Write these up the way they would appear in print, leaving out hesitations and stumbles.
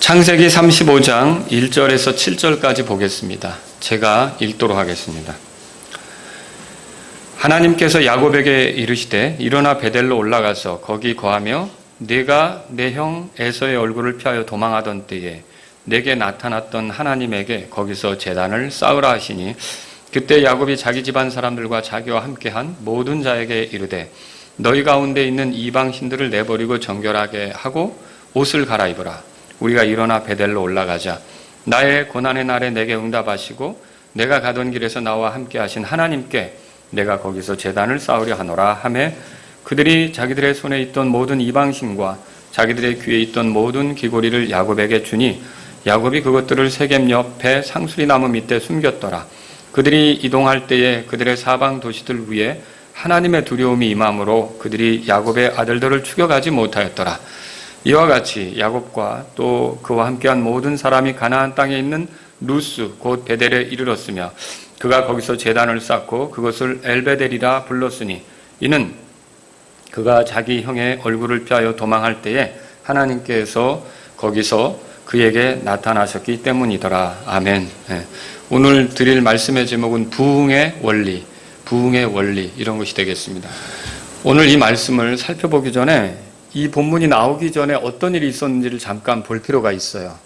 창세기 35장 1절에서 7절까지 보겠습니다. 제가 읽도록 하겠습니다. 하나님께서 야곱에게 이르시되 일어나 베델로 올라가서 거기 거하며 네가 내 형 에서의 얼굴을 피하여 도망하던 때에 내게 나타났던 하나님에게 거기서 제단을 쌓으라 하시니 그때 야곱이 자기 집안 사람들과 자기와 함께한 모든 자에게 이르되 너희 가운데 있는 이방 신들을 내버리고 정결하게 하고 옷을 갈아입으라. 우리가 일어나 베델로 올라가자. 나의 고난의 날에 내게 응답하시고 내가 가던 길에서 나와 함께 하신 하나님께 내가 거기서 제단을 쌓으려 하노라 하매 그들이 자기들의 손에 있던 모든 이방신과 자기들의 귀에 있던 모든 귀고리를 야곱에게 주니 야곱이 그것들을 세겜 옆에 상수리 나무 밑에 숨겼더라. 그들이 이동할 때에 그들의 사방 도시들 위에 하나님의 두려움이 임함으로 그들이 야곱의 아들들을 추격하지 못하였더라. 이와 같이 야곱과 또 그와 함께한 모든 사람이 가나안 땅에 있는 루스 곧 베델에 이르렀으며 그가 거기서 제단을 쌓고 그것을 엘베델이라 불렀으니 이는 그가 자기 형의 얼굴을 피하여 도망할 때에 하나님께서 거기서 그에게 나타나셨기 때문이더라. 아멘. 오늘 드릴 말씀의 제목은 부흥의 원리, 부흥의 원리 이런 것이 되겠습니다. 오늘 이 말씀을 살펴보기 전에 이 본문이 나오기 전에 어떤 일이 있었는지를 잠깐 볼 필요가 있어요.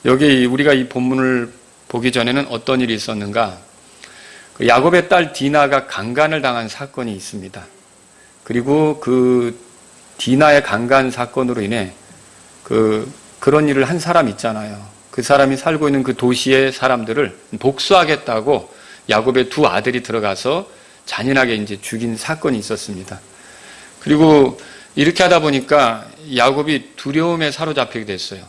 여기 우리가 이 본문을 보기 전에는 어떤 일이 있었는가? 야곱의 딸 디나가 강간을 당한 사건이 있습니다. 그리고 그 디나의 강간 사건으로 인해 그런 일을 한 사람 있잖아요. 그 사람이 살고 있는 그 도시의 사람들을 복수하겠다고 야곱의 두 아들이 들어가서 잔인하게 이제 죽인 사건이 있었습니다. 그리고 이렇게 하다 보니까 야곱이 두려움에 사로잡히게 됐어요.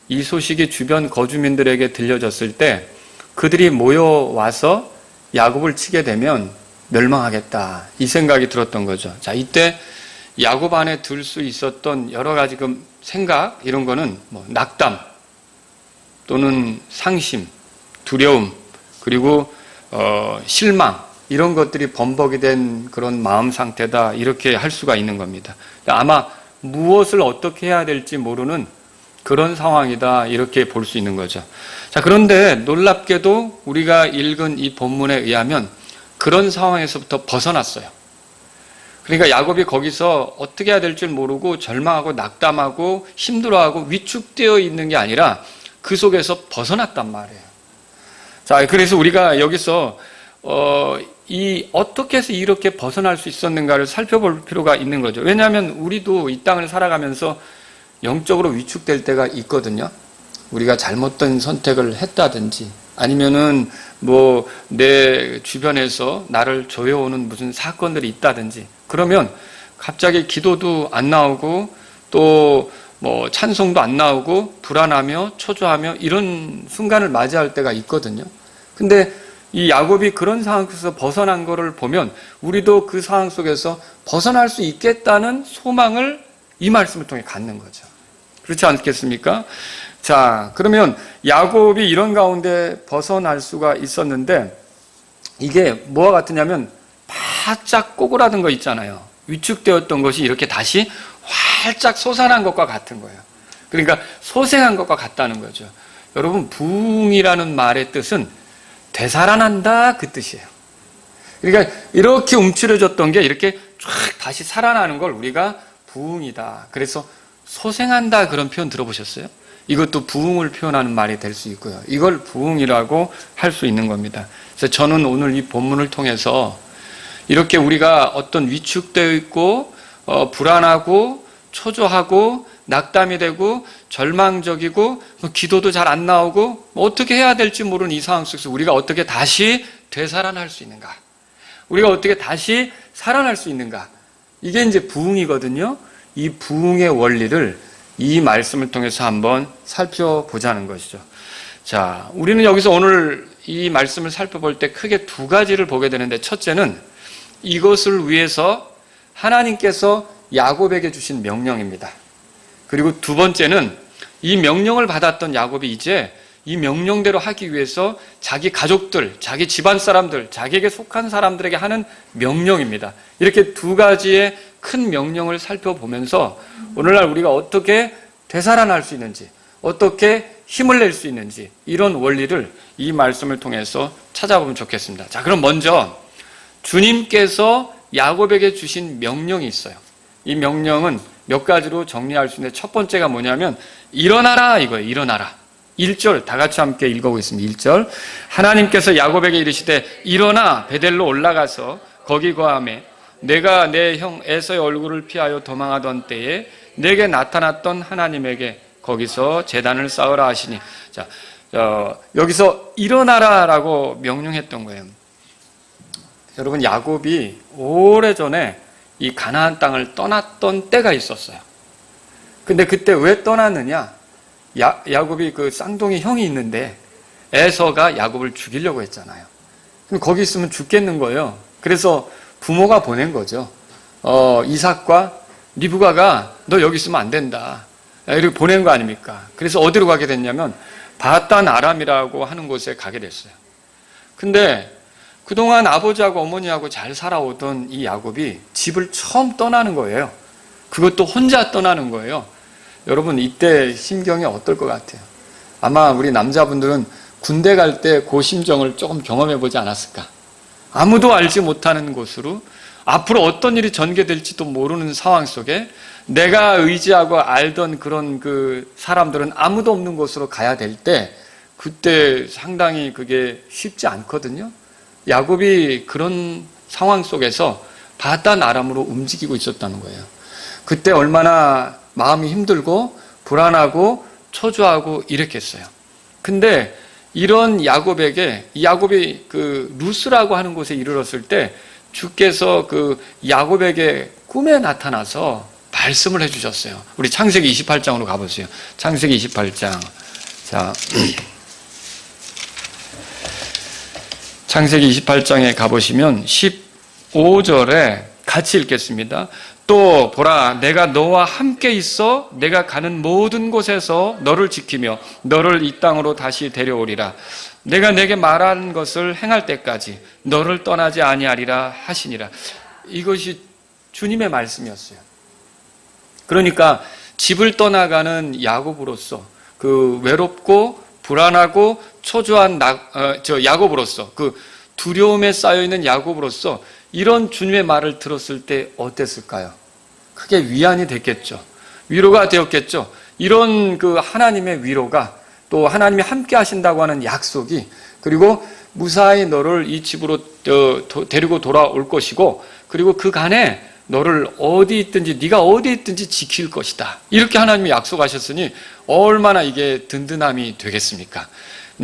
이 소식이 주변 거주민들에게 들려졌을 때 그들이 모여와서 야곱을 치게 되면 멸망하겠다 이 생각이 들었던 거죠. 자, 이때 야곱 안에 들 수 있었던 여러 가지 생각 이런 거는 낙담 또는 상심, 두려움 그리고 실망 이런 것들이 범벅이 된 그런 마음 상태다 이렇게 할 수가 있는 겁니다. 아마 무엇을 어떻게 해야 될지 모르는 그런 상황이다 이렇게 볼 수 있는 거죠. 자, 그런데 놀랍게도 우리가 읽은 이 본문에 의하면 그런 상황에서부터 벗어났어요. 그러니까 야곱이 거기서 어떻게 해야 될지 모르고 절망하고 낙담하고 힘들어하고 위축되어 있는 게 아니라 그 속에서 벗어났단 말이에요. 자, 그래서 우리가 여기서 어떻게 해서 이렇게 벗어날 수 있었는가를 살펴볼 필요가 있는 거죠. 왜냐하면 우리도 이 땅을 살아가면서 영적으로 위축될 때가 있거든요. 우리가 잘못된 선택을 했다든지 아니면은 내 주변에서 나를 조여오는 무슨 사건들이 있다든지 그러면 갑자기 기도도 안 나오고 또 찬송도 안 나오고 불안하며 초조하며 이런 순간을 맞이할 때가 있거든요. 근데 이 야곱이 그런 상황 속에서 벗어난 거를 보면 우리도 그 상황 속에서 벗어날 수 있겠다는 소망을 이 말씀을 통해 갖는 거죠. 그렇지 않겠습니까? 자, 그러면 야곱이 이런 가운데 벗어날 수가 있었는데 이게 뭐와 같으냐면 바짝 꼬꾸라든 거 있잖아요. 위축되었던 것이 이렇게 다시 활짝 솟아난 것과 같은 거예요. 그러니까 소생한 것과 같다는 거죠. 여러분, 부흥이라는 말의 뜻은 되살아난다 그 뜻이에요. 그러니까 이렇게 움츠려졌던 게 이렇게 쫙 다시 살아나는 걸 우리가 부흥이다. 그래서 소생한다 그런 표현 들어보셨어요? 이것도 부흥을 표현하는 말이 될 수 있고요. 이걸 부흥이라고 할 수 있는 겁니다. 그래서 저는 오늘 이 본문을 통해서 이렇게 우리가 어떤 위축되어 있고 불안하고 초조하고 낙담이 되고 절망적이고 기도도 잘 안 나오고 어떻게 해야 될지 모르는 이 상황 속에서 우리가 어떻게 다시 되살아날 수 있는가? 우리가 어떻게 다시 살아날 수 있는가? 이게 이제 부흥이거든요. 이 부흥의 원리를 이 말씀을 통해서 한번 살펴보자는 것이죠. 자, 우리는 여기서 오늘 이 말씀을 살펴볼 때 크게 두 가지를 보게 되는데 첫째는 이것을 위해서 하나님께서 야곱에게 주신 명령입니다. 그리고 두 번째는 이 명령을 받았던 야곱이 이제 이 명령대로 하기 위해서 자기 가족들, 자기 집안 사람들, 자기에게 속한 사람들에게 하는 명령입니다. 이렇게 두 가지의 큰 명령을 살펴보면서 오늘날 우리가 어떻게 되살아날 수 있는지, 어떻게 힘을 낼 수 있는지, 이런 원리를 이 말씀을 통해서 찾아보면 좋겠습니다. 자, 그럼 먼저 주님께서 야곱에게 주신 명령이 있어요. 이 명령은 몇 가지로 정리할 수 있는데, 첫 번째가 뭐냐면 일어나라 이거예요. 일어나라. 1절 다 같이 함께 읽어보겠습니다. 1절 하나님께서 야곱에게 이르시되 일어나 베델로 올라가서 거기 거하매 내가 내 형 에서의 얼굴을 피하여 도망하던 때에 내게 나타났던 하나님에게 거기서 제단을 쌓으라 하시니. 자, 여기서 일어나라라고 명령했던 거예요. 여러분, 야곱이 오래전에 이 가나안 땅을 떠났던 때가 있었어요. 근데 그때 왜 떠났느냐? 야곱이 그 쌍둥이 형이 있는데 에서가 야곱을 죽이려고 했잖아요. 그럼 거기 있으면 죽겠는 거예요. 그래서 부모가 보낸 거죠. 이삭과 리브가가 너 여기 있으면 안 된다, 이렇게 보낸 거 아닙니까? 그래서 어디로 가게 됐냐면 바단 아람이라고 하는 곳에 가게 됐어요. 근데 그동안 아버지하고 어머니하고 잘 살아오던 이 야곱이 집을 처음 떠나는 거예요. 그것도 혼자 떠나는 거예요. 여러분, 이때 심경이 어떨 것 같아요? 아마 우리 남자분들은 군대 갈 때 그 심정을 조금 경험해 보지 않았을까? 아무도 알지 못하는 곳으로, 앞으로 어떤 일이 전개될지도 모르는 상황 속에 내가 의지하고 알던 그런 그 사람들은 아무도 없는 곳으로 가야 될 때, 그때 상당히 그게 쉽지 않거든요. 야곱이 그런 상황 속에서 바단 아람으로 움직이고 있었다는 거예요. 그때 얼마나 마음이 힘들고 불안하고 초조하고 이랬겠어요. 근데 이런 야곱이 그 루스라고 하는 곳에 이르렀을 때 주께서 그 야곱에게 꿈에 나타나서 말씀을 해주셨어요. 우리 창세기 28장으로 가보세요. 창세기 28장. 자, 창세기 28장에 가보시면 15절에 같이 읽겠습니다. 또 보라, 내가 너와 함께 있어 내가 가는 모든 곳에서 너를 지키며 너를 이 땅으로 다시 데려오리라. 내가 내게 말한 것을 행할 때까지 너를 떠나지 아니하리라 하시니라. 이것이 주님의 말씀이었어요. 그러니까 집을 떠나가는 야곱으로서, 그 외롭고 불안하고 초조한 야곱으로서, 그 두려움에 쌓여있는 야곱으로서 이런 주님의 말을 들었을 때 어땠을까요? 크게 위안이 됐겠죠. 위로가 되었겠죠. 이런 그 하나님의 위로가, 또 하나님이 함께 하신다고 하는 약속이, 그리고 무사히 너를 이 집으로 데리고 돌아올 것이고, 그리고 그간에 너를 어디 있든지, 네가 어디 있든지 지킬 것이다, 이렇게 하나님이 약속하셨으니 얼마나 이게 든든함이 되겠습니까?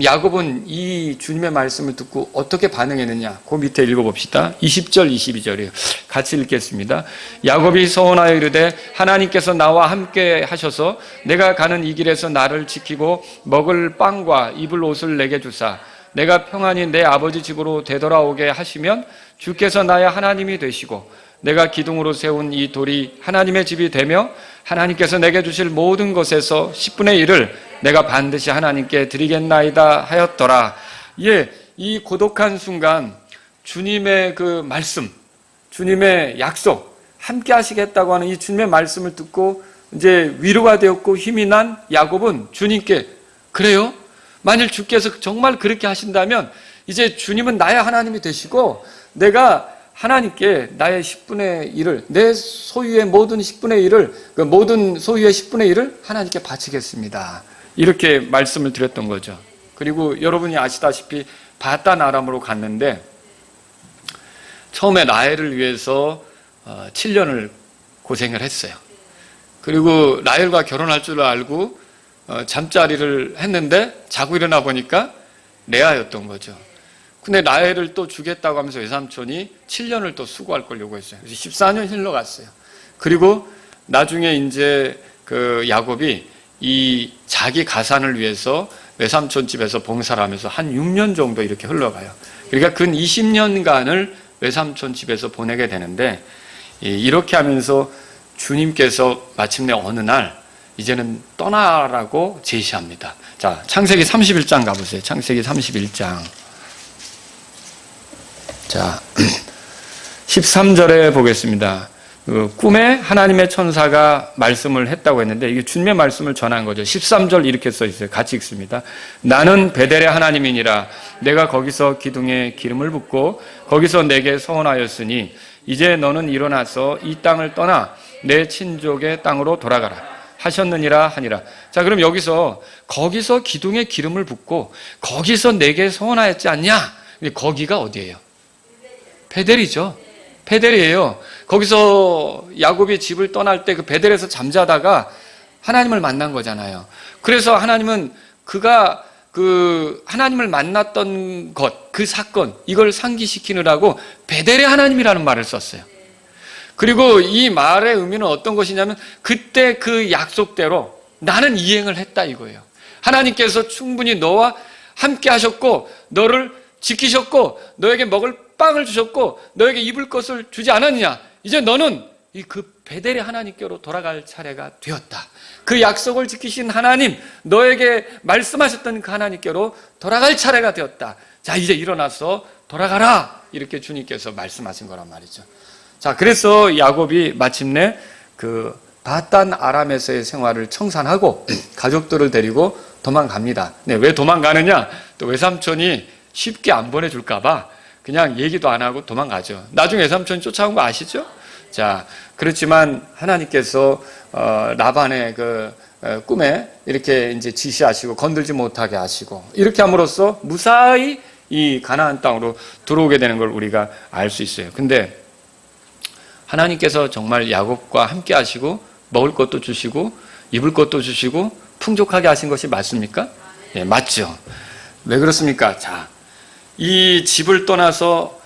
야곱은 이 주님의 말씀을 듣고 어떻게 반응했느냐, 그 밑에 읽어봅시다. 20절 22절이에요. 같이 읽겠습니다. 야곱이 서원하여 이르되 하나님께서 나와 함께 하셔서 내가 가는 이 길에서 나를 지키고 먹을 빵과 입을 옷을 내게 주사 내가 평안히 내 아버지 집으로 되돌아오게 하시면 주께서 나의 하나님이 되시고 내가 기둥으로 세운 이 돌이 하나님의 집이 되며 하나님께서 내게 주실 모든 것에서 10분의 1을 내가 반드시 하나님께 드리겠나이다 하였더라. 이 고독한 순간 주님의 그 말씀, 주님의 약속, 함께 하시겠다고 하는 이 주님의 말씀을 듣고 이제 위로가 되었고 힘이 난 야곱은 주님께, 그래요? 만일 주께서 정말 그렇게 하신다면 이제 주님은 나의 하나님이 되시고 내가 하나님께 나의 10분의 1을, 내 소유의 모든 10분의 1을, 그 모든 소유의 10분의 1을 하나님께 바치겠습니다, 이렇게 말씀을 드렸던 거죠. 그리고 여러분이 아시다시피 바단 아람으로 갔는데 처음에 라헬을 위해서 7년을 고생을 했어요. 그리고 라헬과 결혼할 줄 알고 잠자리를 했는데 자고 일어나 보니까 레아였던 거죠. 근데 라헬을 또 주겠다고 하면서 외삼촌이 7년을 또 수고할 걸 요구했어요. 그래서 14년 흘러갔어요. 그리고 나중에 이제 그 야곱이 이 자기 가산을 위해서 외삼촌 집에서 봉사를 하면서 한 6년 정도 이렇게 흘러가요. 그러니까 근 20년간을 외삼촌 집에서 보내게 되는데, 이렇게 하면서 주님께서 마침내 어느 날 이제는 떠나라고 제시합니다. 자, 창세기 31장 가보세요. 창세기 31장. 자, 13절에 보겠습니다. 꿈에 하나님의 천사가 말씀을 했다고 했는데 이게 주님의 말씀을 전한 거죠. 13절 이렇게 써 있어요. 같이 읽습니다. 나는 베델의 하나님이니라. 내가 거기서 기둥에 기름을 붓고 거기서 내게 서원하였으니 이제 너는 일어나서 이 땅을 떠나 내 친족의 땅으로 돌아가라 하셨느니라 하니라. 자, 그럼 거기서 기둥에 기름을 붓고 거기서 내게 서원하였지 않냐? 근데 거기가 어디예요? 베델이죠. 베델이에요. 거기서 야곱이 집을 떠날 때 그 베델에서 잠자다가 하나님을 만난 거잖아요. 그래서 하나님은 그가 하나님을 만났던 것, 그 사건, 이걸 상기시키느라고 베델의 하나님이라는 말을 썼어요. 그리고 이 말의 의미는 어떤 것이냐면 그때 그 약속대로 나는 이행을 했다 이거예요. 하나님께서 충분히 너와 함께 하셨고 너를 지키셨고 너에게 먹을 빵을 주셨고 너에게 입을 것을 주지 않았느냐. 이제 너는 그 베델의 하나님께로 돌아갈 차례가 되었다. 그 약속을 지키신 하나님, 너에게 말씀하셨던 그 하나님께로 돌아갈 차례가 되었다. 자, 이제 일어나서 돌아가라. 이렇게 주님께서 말씀하신 거란 말이죠. 자, 그래서 야곱이 마침내 그 바단 아람에서의 생활을 청산하고 가족들을 데리고 도망갑니다. 네, 왜 도망가느냐? 또 외삼촌이 쉽게 안 보내줄까봐 그냥 얘기도 안 하고 도망가죠. 나중에 외삼촌이 쫓아온 거 아시죠? 자, 그렇지만 하나님께서 라반의 꿈에 이렇게 이제 지시하시고 건들지 못하게 하시고 이렇게 함으로써 무사히 이 가나안 땅으로 들어오게 되는 걸 우리가 알 수 있어요. 근데 하나님께서 정말 야곱과 함께 하시고 먹을 것도 주시고 입을 것도 주시고 풍족하게 하신 것이 맞습니까? 네, 맞죠. 왜 그렇습니까? 자, 이 집을 떠나서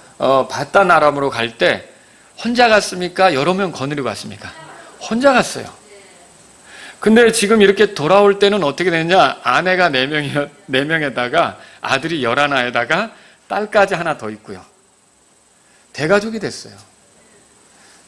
바단 아람으로 갈 때 혼자 갔습니까? 여러 명 거느리고 갔습니까? 혼자 갔어요. 근데 지금 이렇게 돌아올 때는 어떻게 됐냐? 아내가 4명에다가 아들이 11에다가 딸까지 하나 더 있고요. 대가족이 됐어요.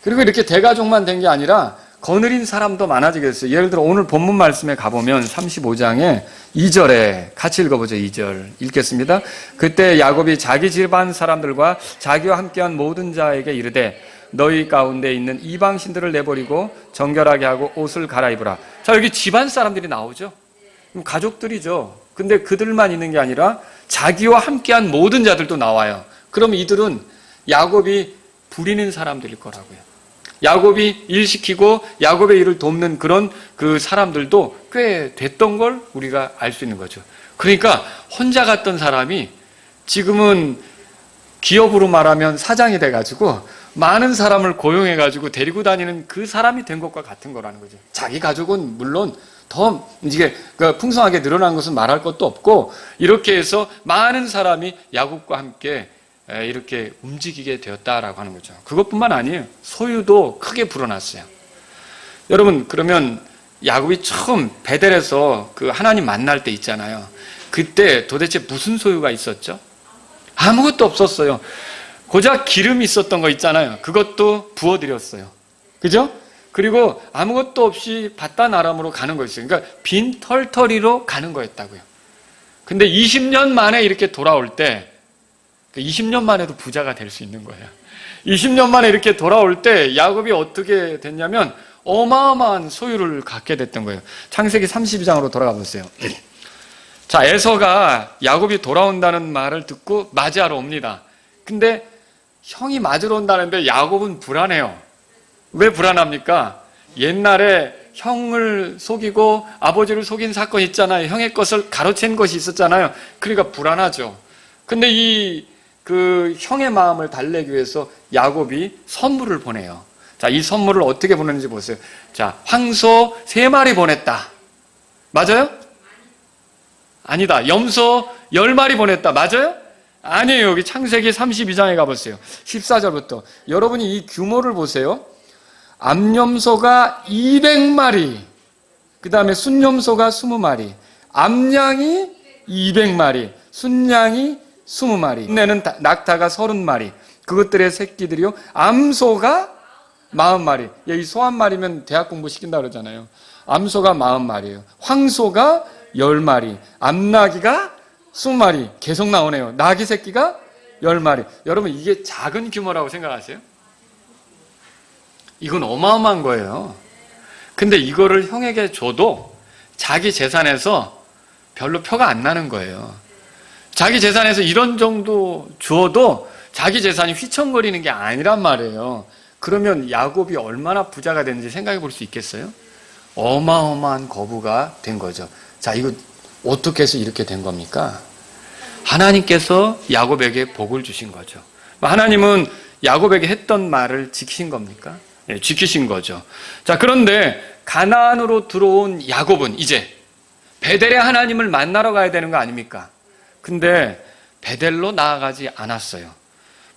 그리고 이렇게 대가족만 된 게 아니라 거느린 사람도 많아지게 됐어요. 예를 들어 오늘 본문 말씀에 가보면 35장에 2절에 같이 읽어보죠. 2절 읽겠습니다. 그때 야곱이 자기 집안 사람들과 자기와 함께한 모든 자에게 이르되 너희 가운데 있는 이방신들을 내버리고 정결하게 하고 옷을 갈아입으라. 자, 여기 집안 사람들이 나오죠. 가족들이죠. 근데 그들만 있는 게 아니라 자기와 함께한 모든 자들도 나와요. 그럼 이들은 야곱이 부리는 사람들일 거라고요. 야곱이 일 시키고 야곱의 일을 돕는 그런 그 사람들도 꽤 됐던 걸 우리가 알 수 있는 거죠. 그러니까 혼자 갔던 사람이 지금은 기업으로 말하면 사장이 돼가지고 많은 사람을 고용해가지고 데리고 다니는 그 사람이 된 것과 같은 거라는 거죠. 자기 가족은 물론 더 이게 풍성하게 늘어난 것은 말할 것도 없고 이렇게 해서 많은 사람이 야곱과 함께 이렇게 움직이게 되었다라고 하는 거죠. 그것뿐만 아니에요. 소유도 크게 불어났어요. 여러분, 그러면 야곱이 처음 베델에서 그 하나님 만날 때 있잖아요. 그때 도대체 무슨 소유가 있었죠? 아무것도 없었어요. 고작 기름이 있었던 거 있잖아요. 그것도 부어드렸어요. 그죠? 그리고 아무것도 없이 바단 아람으로 가는 거였어요. 그러니까 빈 털터리로 가는 거였다고요. 근데 20년 만에 이렇게 돌아올 때 20년 만에도 부자가 될 수 있는 거예요. 20년 만에 이렇게 돌아올 때 야곱이 어떻게 됐냐면 어마어마한 소유를 갖게 됐던 거예요. 창세기 32장으로 돌아가 보세요. 자, 에서가 야곱이 돌아온다는 말을 듣고 맞이하러 옵니다. 근데 형이 맞으러 온다는데 야곱은 불안해요. 왜 불안합니까? 옛날에 형을 속이고 아버지를 속인 사건 있잖아요. 형의 것을 가로챈 것이 있었잖아요. 그러니까 불안하죠. 근데 그 형의 마음을 달래기 위해서 야곱이 선물을 보내요. 자, 이 선물을 어떻게 보내는지 보세요. 자, 황소 3마리 보냈다. 맞아요? 아니다. 염소 10마리 보냈다. 맞아요? 아니에요. 여기 창세기 32장에 가보세요. 14절부터. 여러분이 이 규모를 보세요. 암염소가 200마리, 그 다음에 순염소가 20마리, 암양이 200마리, 순양이 20마리, 내는 낙타가 30마리, 그것들의 새끼들이요. 암소가 40마리. 이 소 한 마리면 대학 공부 시킨다 그러잖아요. 암소가 40마리예요. 황소가 10마리, 암나기가 20마리. 계속 나오네요. 나기 새끼가 10마리. 여러분, 이게 작은 규모라고 생각하세요? 이건 어마어마한 거예요. 근데 이거를 형에게 줘도 자기 재산에서 별로 표가 안 나는 거예요. 자기 재산에서 이런 정도 주어도 자기 재산이 휘청거리는 게 아니란 말이에요. 그러면 야곱이 얼마나 부자가 되는지 생각해 볼 수 있겠어요? 어마어마한 거부가 된 거죠. 자, 이거 어떻게 해서 이렇게 된 겁니까? 하나님께서 야곱에게 복을 주신 거죠. 하나님은 야곱에게 했던 말을 지키신 겁니까? 네, 지키신 거죠. 자, 그런데 가나안으로 들어온 야곱은 이제 베델의 하나님을 만나러 가야 되는 거 아닙니까? 근데 베델로 나아가지 않았어요.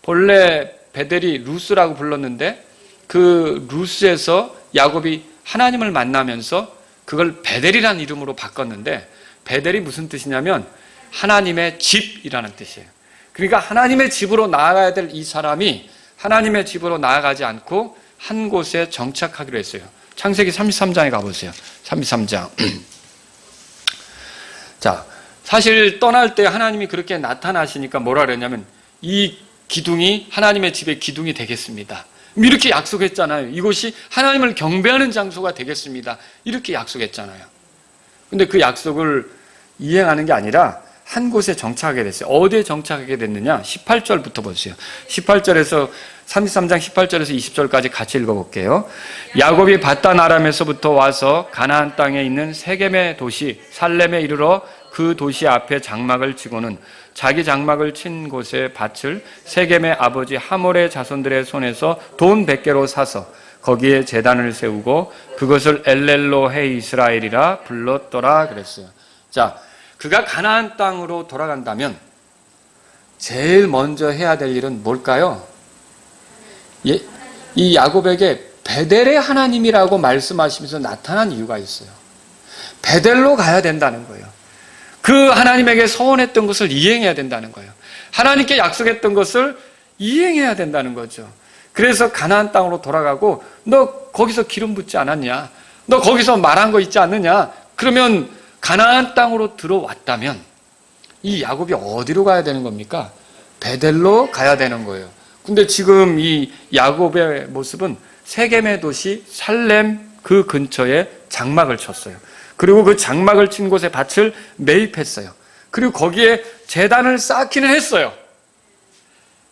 본래 베델이 루스라고 불렀는데 그 루스에서 야곱이 하나님을 만나면서 그걸 베델이라는 이름으로 바꿨는데 베델이 무슨 뜻이냐면 하나님의 집이라는 뜻이에요. 그러니까 하나님의 집으로 나아가야 될 이 사람이 하나님의 집으로 나아가지 않고 한 곳에 정착하기로 했어요. 창세기 33장에 가보세요. 33장. 자, 사실 떠날 때 하나님이 그렇게 나타나시니까 뭐라 그랬냐면 이 기둥이 하나님의 집의 기둥이 되겠습니다. 이렇게 약속했잖아요. 이곳이 하나님을 경배하는 장소가 되겠습니다. 이렇게 약속했잖아요. 근데 그 약속을 이행하는 게 아니라 한 곳에 정착하게 됐어요. 어디에 정착하게 됐느냐? 18절부터 보세요. 18절에서 33장 18절에서 20절까지 같이 읽어볼게요. 야곱이 바단 아람에서부터 와서 가나안 땅에 있는 세겜의 도시 살렘에 이르러 그 도시 앞에 장막을 치고는 자기 장막을 친 곳에 밭을 세겜의 아버지 하몰의 자손들의 손에서 돈 100개로 사서 거기에 제단을 세우고 그것을 엘렐로헤 이스라엘이라 불렀더라 그랬어요. 자, 그가 가나안 땅으로 돌아간다면 제일 먼저 해야 될 일은 뭘까요? 이 야곱에게 베델의 하나님이라고 말씀하시면서 나타난 이유가 있어요. 베델로 가야 된다는 거예요. 그 하나님에게 서원했던 것을 이행해야 된다는 거예요. 하나님께 약속했던 것을 이행해야 된다는 거죠. 그래서 가나안 땅으로 돌아가고 너 거기서 기름 붓지 않았냐? 너 거기서 말한 거 있지 않느냐? 그러면 가나안 땅으로 들어왔다면 이 야곱이 어디로 가야 되는 겁니까? 베델로 가야 되는 거예요. 근데 지금 이 야곱의 모습은 세겜의 도시 살렘 그 근처에 장막을 쳤어요. 그리고 그 장막을 친 곳에 밭을 매입했어요. 그리고 거기에 제단을 쌓기는 했어요.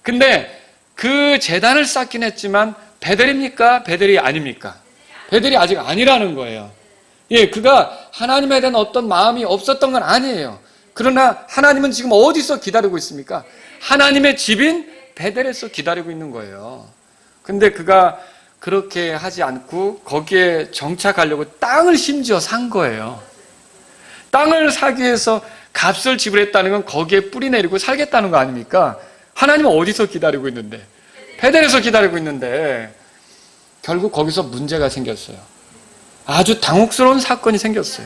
근데 그 제단을 쌓긴 했지만 베델입니까? 베델이 아닙니까? 베델이 아직 아니라는 거예요. 예, 그가 하나님에 대한 어떤 마음이 없었던 건 아니에요. 그러나 하나님은 지금 어디서 기다리고 있습니까? 하나님의 집인 베델에서 기다리고 있는 거예요. 근데 그가 그렇게 하지 않고 거기에 정착하려고 땅을 심지어 산 거예요. 땅을 사기 위해서 값을 지불했다는 건 거기에 뿌리 내리고 살겠다는 거 아닙니까? 하나님은 어디서 기다리고 있는데? 베델에서 기다리고 있는데 결국 거기서 문제가 생겼어요. 아주 당혹스러운 사건이 생겼어요.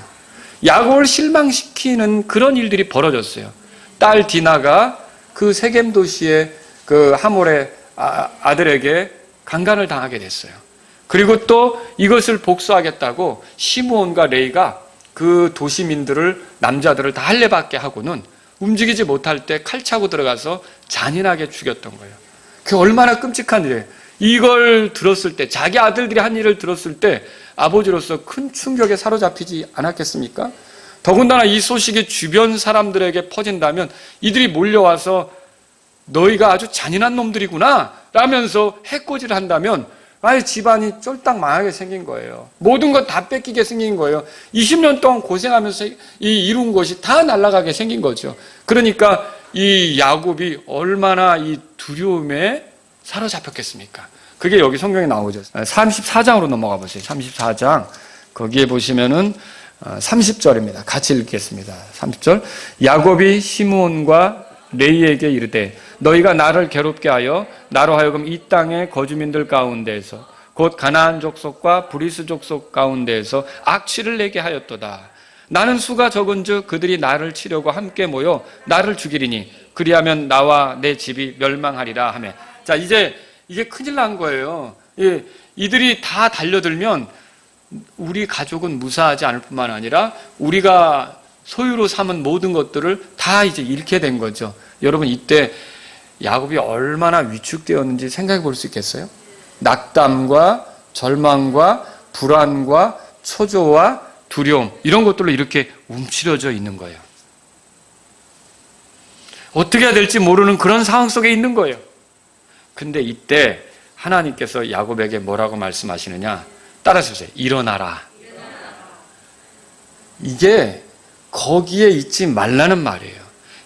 야곱을 실망시키는 그런 일들이 벌어졌어요. 딸 디나가 그 세겜 도시의 그 하몰의 아들에게 강간을 당하게 됐어요. 그리고 또 이것을 복수하겠다고 시므온과 레이가 그 도시민들을 남자들을 다 할례받게 하고는 움직이지 못할 때 칼 차고 들어가서 잔인하게 죽였던 거예요. 그게 얼마나 끔찍한 일이에요. 이걸 들었을 때 자기 아들들이 한 일을 들었을 때 아버지로서 큰 충격에 사로잡히지 않았겠습니까? 더군다나 이 소식이 주변 사람들에게 퍼진다면 이들이 몰려와서 너희가 아주 잔인한 놈들이구나 라면서 해코지를 한다면 아예 집안이 쫄딱 망하게 생긴 거예요. 모든 것 다 뺏기게 생긴 거예요. 20년 동안 고생하면서 이룬 것이 다 날아가게 생긴 거죠. 그러니까 이 야곱이 얼마나 이 두려움에 사로잡혔겠습니까? 그게 여기 성경에 나오죠. 34장으로 넘어가 보세요. 34장 거기에 보시면은 30절입니다. 같이 읽겠습니다. 30절 야곱이 시므온과 레이에게 이르되 너희가 나를 괴롭게 하여 나로 하여금 이 땅의 거주민들 가운데에서 곧 가나안 족속과 브리스 족속 가운데에서 악취를 내게 하였도다. 나는 수가 적은즉 그들이 나를 치려고 함께 모여 나를 죽이리니 그리하면 나와 내 집이 멸망하리라 하며. 자, 이제 이게 큰일 난 거예요. 예, 이들이 다 달려들면 우리 가족은 무사하지 않을 뿐만 아니라 우리가 소유로 삼은 모든 것들을 다 이제 잃게 된 거죠. 여러분 이때 야곱이 얼마나 위축되었는지 생각해 볼 수 있겠어요? 낙담과 절망과 불안과 초조와 두려움, 이런 것들로 이렇게 움츠려져 있는 거예요. 어떻게 해야 될지 모르는 그런 상황 속에 있는 거예요. 근데 이때 하나님께서 야곱에게 뭐라고 말씀하시느냐? 따라서 보세요. 일어나라. 이게 거기에 있지 말라는 말이에요.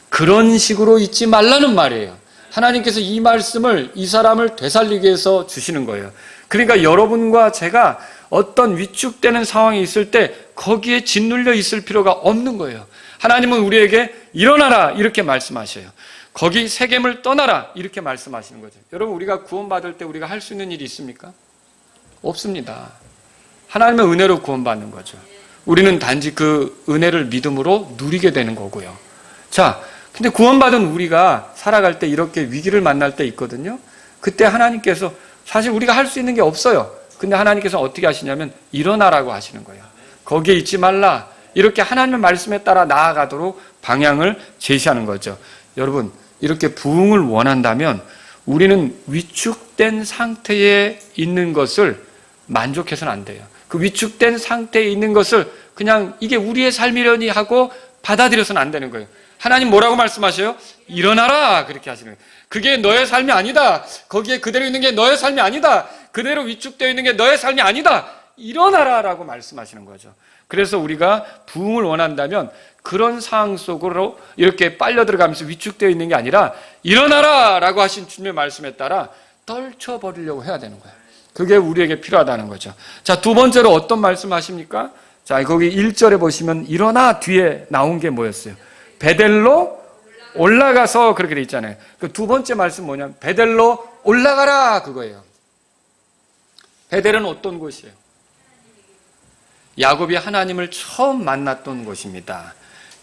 그런 식으로 있지 말라는 말이에요. 하나님께서 이 말씀을, 이 사람을 되살리기 위해서 주시는 거예요. 그러니까 여러분과 제가 어떤 위축되는 상황이 있을 때 거기에 짓눌려 있을 필요가 없는 거예요. 하나님은 우리에게 일어나라 이렇게 말씀하셔요. 거기 세겜을 떠나라 이렇게 말씀하시는 거죠. 여러분, 우리가 구원받을 때 우리가 할 수 있는 일이 있습니까? 없습니다. 하나님의 은혜로 구원받는 거죠. 우리는 단지 그 은혜를 믿음으로 누리게 되는 거고요. 자, 근데 구원받은 우리가 살아갈 때 이렇게 위기를 만날 때 있거든요. 그때 하나님께서 사실 우리가 할 수 있는 게 없어요. 근데 하나님께서 어떻게 하시냐면 일어나라고 하시는 거예요. 거기에 있지 말라. 이렇게 하나님의 말씀에 따라 나아가도록 방향을 제시하는 거죠. 여러분, 이렇게 부흥을 원한다면 우리는 위축된 상태에 있는 것을 만족해서는 안 돼요. 그 위축된 상태에 있는 것을 그냥 이게 우리의 삶이려니 하고 받아들여서는 안 되는 거예요. 하나님 뭐라고 말씀하셔요? 일어나라 그렇게 하시는 거예요. 그게 너의 삶이 아니다. 거기에 그대로 있는 게 너의 삶이 아니다. 그대로 위축되어 있는 게 너의 삶이 아니다. 일어나라 라고 말씀하시는 거죠. 그래서 우리가 부흥을 원한다면 그런 상황 속으로 이렇게 빨려 들어가면서 위축되어 있는 게 아니라 일어나라 라고 하신 주님의 말씀에 따라 떨쳐버리려고 해야 되는 거예요. 그게 우리에게 필요하다는 거죠. 자, 두 번째로 어떤 말씀 하십니까? 자, 거기 1절에 보시면 일어나 뒤에 나온 게 뭐였어요? 베델로 올라가서 그렇게 돼 있잖아요. 그 두 번째 말씀 뭐냐면 베델로 올라가라 그거예요. 베델은 어떤 곳이에요? 야곱이 하나님을 처음 만났던 곳입니다.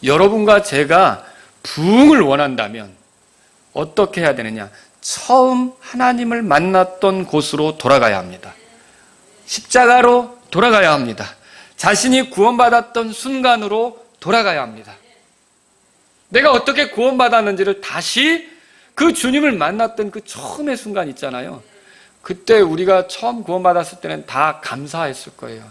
여러분과 제가 부흥을 원한다면 어떻게 해야 되느냐? 처음 하나님을 만났던 곳으로 돌아가야 합니다. 십자가로 돌아가야 합니다. 자신이 구원받았던 순간으로 돌아가야 합니다. 내가 어떻게 구원받았는지를 다시 그 주님을 만났던 그 처음의 순간 있잖아요. 그때 우리가 처음 구원받았을 때는 다 감사했을 거예요.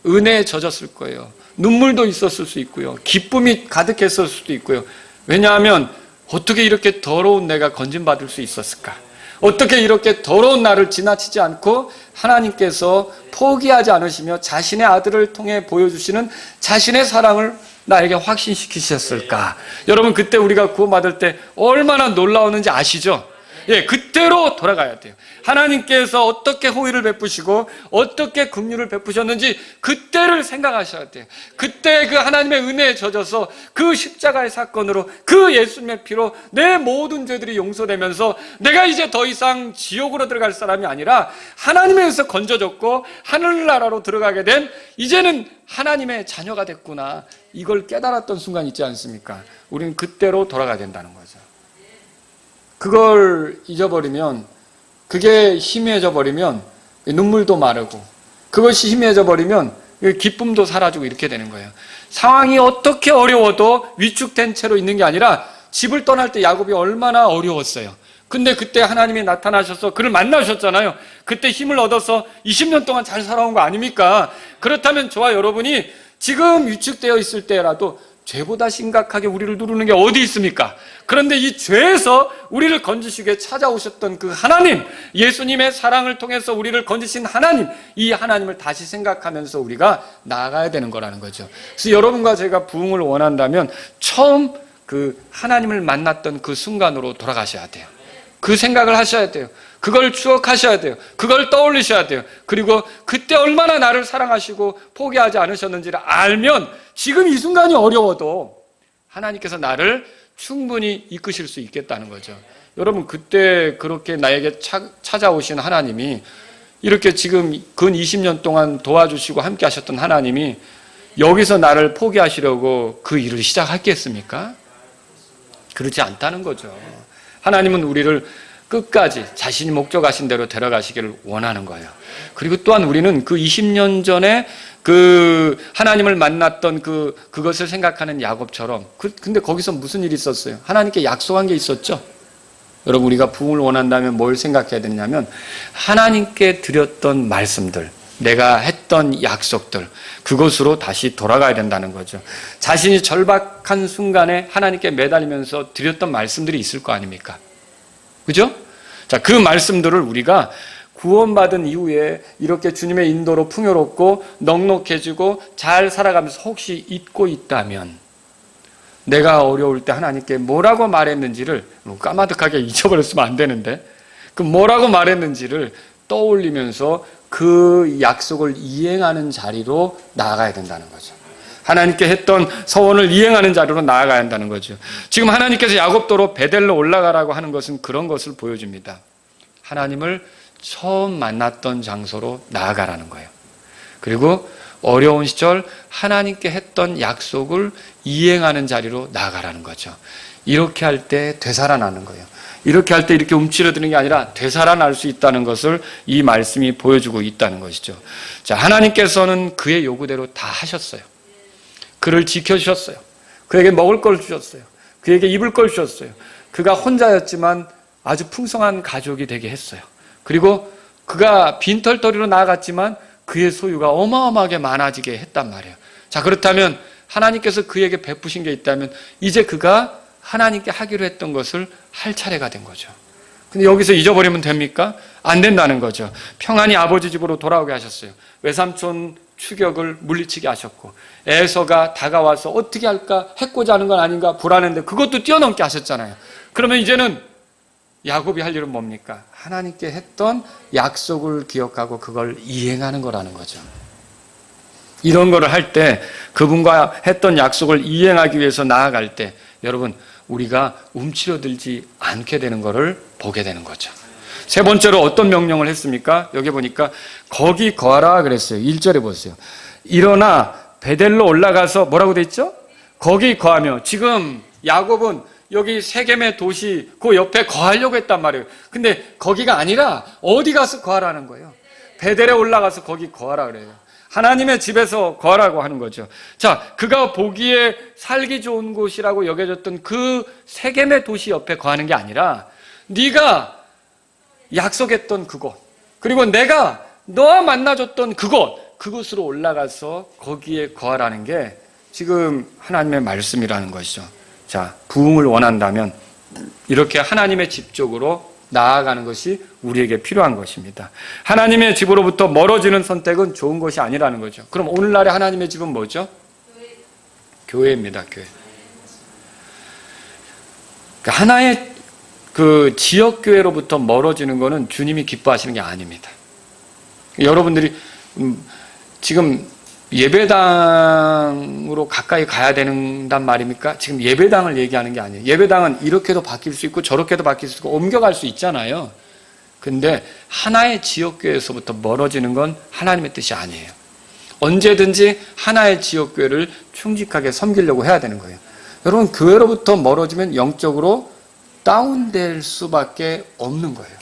은혜에 젖었을 거예요. 눈물도 있었을 수 있고요. 기쁨이 가득했을 수도 있고요. 왜냐하면 어떻게 이렇게 더러운 내가 건진받을 수 있었을까? 어떻게 이렇게 더러운 나를 지나치지 않고 하나님께서 포기하지 않으시며 자신의 아들을 통해 보여주시는 자신의 사랑을 나에게 확신시키셨을까? 여러분, 그때 우리가 구원받을 때 얼마나 놀라웠는지 아시죠? 예, 그때로 돌아가야 돼요. 하나님께서 어떻게 호의를 베푸시고 어떻게 긍휼을 베푸셨는지 그때를 생각하셔야 돼요. 그때 그 하나님의 은혜에 젖어서 그 십자가의 사건으로 그 예수님의 피로 내 모든 죄들이 용서되면서 내가 이제 더 이상 지옥으로 들어갈 사람이 아니라 하나님에 의해서 건져졌고 하늘나라로 들어가게 된 이제는 하나님의 자녀가 됐구나. 이걸 깨달았던 순간 있지 않습니까? 우리는 그때로 돌아가야 된다는 거죠. 그걸 잊어버리면, 그게 희미해져 버리면 눈물도 마르고, 그것이 희미해져 버리면 기쁨도 사라지고 이렇게 되는 거예요. 상황이 어떻게 어려워도 위축된 채로 있는 게 아니라 집을 떠날 때 야곱이 얼마나 어려웠어요. 근데 그때 하나님이 나타나셔서 그를 만나셨잖아요. 그때 힘을 얻어서 20년 동안 잘 살아온 거 아닙니까? 그렇다면 저와 여러분이 지금 위축되어 있을 때라도 죄보다 심각하게 우리를 누르는 게 어디 있습니까? 그런데 이 죄에서 우리를 건지시기 위해 찾아오셨던 그 하나님, 예수님의 사랑을 통해서 우리를 건지신 하나님, 이 하나님을 다시 생각하면서 우리가 나아가야 되는 거라는 거죠. 그래서 여러분과 제가 부흥을 원한다면 처음 그 하나님을 만났던 그 순간으로 돌아가셔야 돼요. 그 생각을 하셔야 돼요. 그걸 추억하셔야 돼요. 그걸 떠올리셔야 돼요. 그리고 그때 얼마나 나를 사랑하시고 포기하지 않으셨는지를 알면 지금 이 순간이 어려워도 하나님께서 나를 충분히 이끄실 수 있겠다는 거죠. 여러분, 그때 그렇게 나에게 찾아오신 하나님이, 이렇게 지금 근 20년 동안 도와주시고 함께 하셨던 하나님이 여기서 나를 포기하시려고 그 일을 시작했겠습니까? 그렇지 않다는 거죠. 하나님은 우리를 끝까지 자신이 목적하신 대로 데려가시기를 원하는 거예요. 그리고 또한 우리는 그 20년 전에 그 하나님을 만났던 그것을 생각하는 야곱처럼, 근데 거기서 무슨 일이 있었어요? 하나님께 약속한 게 있었죠? 여러분, 우리가 부흥을 원한다면 뭘 생각해야 되냐면 하나님께 드렸던 말씀들, 내가 했던 약속들, 그곳으로 다시 돌아가야 된다는 거죠. 자신이 절박한 순간에 하나님께 매달리면서 드렸던 말씀들이 있을 거 아닙니까? 그죠? 자, 그 말씀들을 우리가 구원받은 이후에 이렇게 주님의 인도로 풍요롭고 넉넉해지고 잘 살아가면서 혹시 잊고 있다면, 내가 어려울 때 하나님께 뭐라고 말했는지를, 까마득하게 잊어버렸으면 안 되는데, 그 뭐라고 말했는지를 떠올리면서 그 약속을 이행하는 자리로 나아가야 된다는 거죠. 하나님께 했던 서원을 이행하는 자리로 나아가야 한다는 거죠. 지금 하나님께서 야곱도로 베델로 올라가라고 하는 것은 그런 것을 보여줍니다. 하나님을 처음 만났던 장소로 나아가라는 거예요. 그리고 어려운 시절 하나님께 했던 약속을 이행하는 자리로 나아가라는 거죠. 이렇게 할 때 되살아나는 거예요. 이렇게 할 때 이렇게 움츠러드는 게 아니라 되살아날 수 있다는 것을 이 말씀이 보여주고 있다는 것이죠. 자, 하나님께서는 그의 요구대로 다 하셨어요. 그를 지켜주셨어요. 그에게 먹을 걸 주셨어요. 그에게 입을 걸 주셨어요. 그가 혼자였지만 아주 풍성한 가족이 되게 했어요. 그리고 그가 빈털터리로 나아갔지만 그의 소유가 어마어마하게 많아지게 했단 말이에요. 자, 그렇다면 하나님께서 그에게 베푸신 게 있다면 이제 그가 하나님께 하기로 했던 것을 할 차례가 된 거죠. 근데 여기서 잊어버리면 됩니까? 안 된다는 거죠. 평안히 아버지 집으로 돌아오게 하셨어요. 외삼촌 추격을 물리치게 하셨고, 에서가 다가와서 어떻게 할까 해코지 하는 건 아닌가 불안했는데 그것도 뛰어넘게 하셨잖아요. 그러면 이제는 야곱이 할 일은 뭡니까? 하나님께 했던 약속을 기억하고 그걸 이행하는 거라는 거죠. 이런 거를 할 때, 그분과 했던 약속을 이행하기 위해서 나아갈 때 여러분, 우리가 움츠러들지 않게 되는 것을 보게 되는 거죠. 세 번째로 어떤 명령을 했습니까? 여기 보니까 거기 거하라 그랬어요. 1절에 보세요. 일어나 베델로 올라가서 뭐라고 돼 있죠? 거기 거하며. 지금 야곱은 여기 세겜의 도시 그 옆에 거하려고 했단 말이에요. 근데 거기가 아니라 어디 가서 거하라는 거예요. 베델에 올라가서 거기 거하라 그래요. 하나님의 집에서 거하라고 하는 거죠. 자, 그가 보기에 살기 좋은 곳이라고 여겨졌던 그 세겜의 도시 옆에 거하는 게 아니라 네가 약속했던 그곳, 그리고 내가 너와 만나줬던 그곳으로 올라가서 거기에 거하라는 게 지금 하나님의 말씀이라는 것이죠. 자, 부흥을 원한다면 이렇게 하나님의 집 쪽으로 나아가는 것이 우리에게 필요한 것입니다. 하나님의 집으로부터 멀어지는 선택은 좋은 것이 아니라는 거죠. 그럼 오늘날의 하나님의 집은 뭐죠? 교회입니다. 교회. 그러니까 하나의 그 지역교회로부터 멀어지는 것은 주님이 기뻐하시는 게 아닙니다. 여러분들이 지금 예배당으로 가까이 가야 된단 말입니까? 지금 예배당을 얘기하는 게 아니에요. 예배당은 이렇게도 바뀔 수 있고 저렇게도 바뀔 수 있고 옮겨갈 수 있잖아요. 근데 하나의 지역교회에서부터 멀어지는 건 하나님의 뜻이 아니에요. 언제든지 하나의 지역교회를 충직하게 섬기려고 해야 되는 거예요. 여러분, 교회로부터 멀어지면 영적으로 다운될 수밖에 없는 거예요.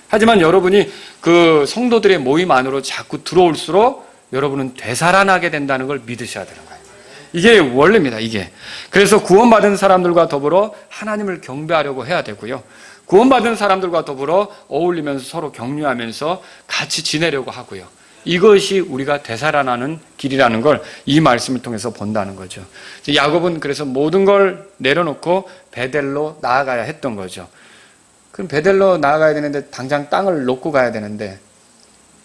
하지만 여러분이 그 성도들의 모임 안으로 자꾸 들어올수록 여러분은 되살아나게 된다는 걸 믿으셔야 되는 거예요. 이게 원리입니다. 이게. 그래서 구원받은 사람들과 더불어 하나님을 경배하려고 해야 되고요. 구원받은 사람들과 더불어 어울리면서 서로 격려하면서 같이 지내려고 하고요. 이것이 우리가 되살아나는 길이라는 걸 이 말씀을 통해서 본다는 거죠. 야곱은 그래서 모든 걸 내려놓고 베델로 나아가야 했던 거죠. 그럼 베델로 나아가야 되는데 당장 땅을 놓고 가야 되는데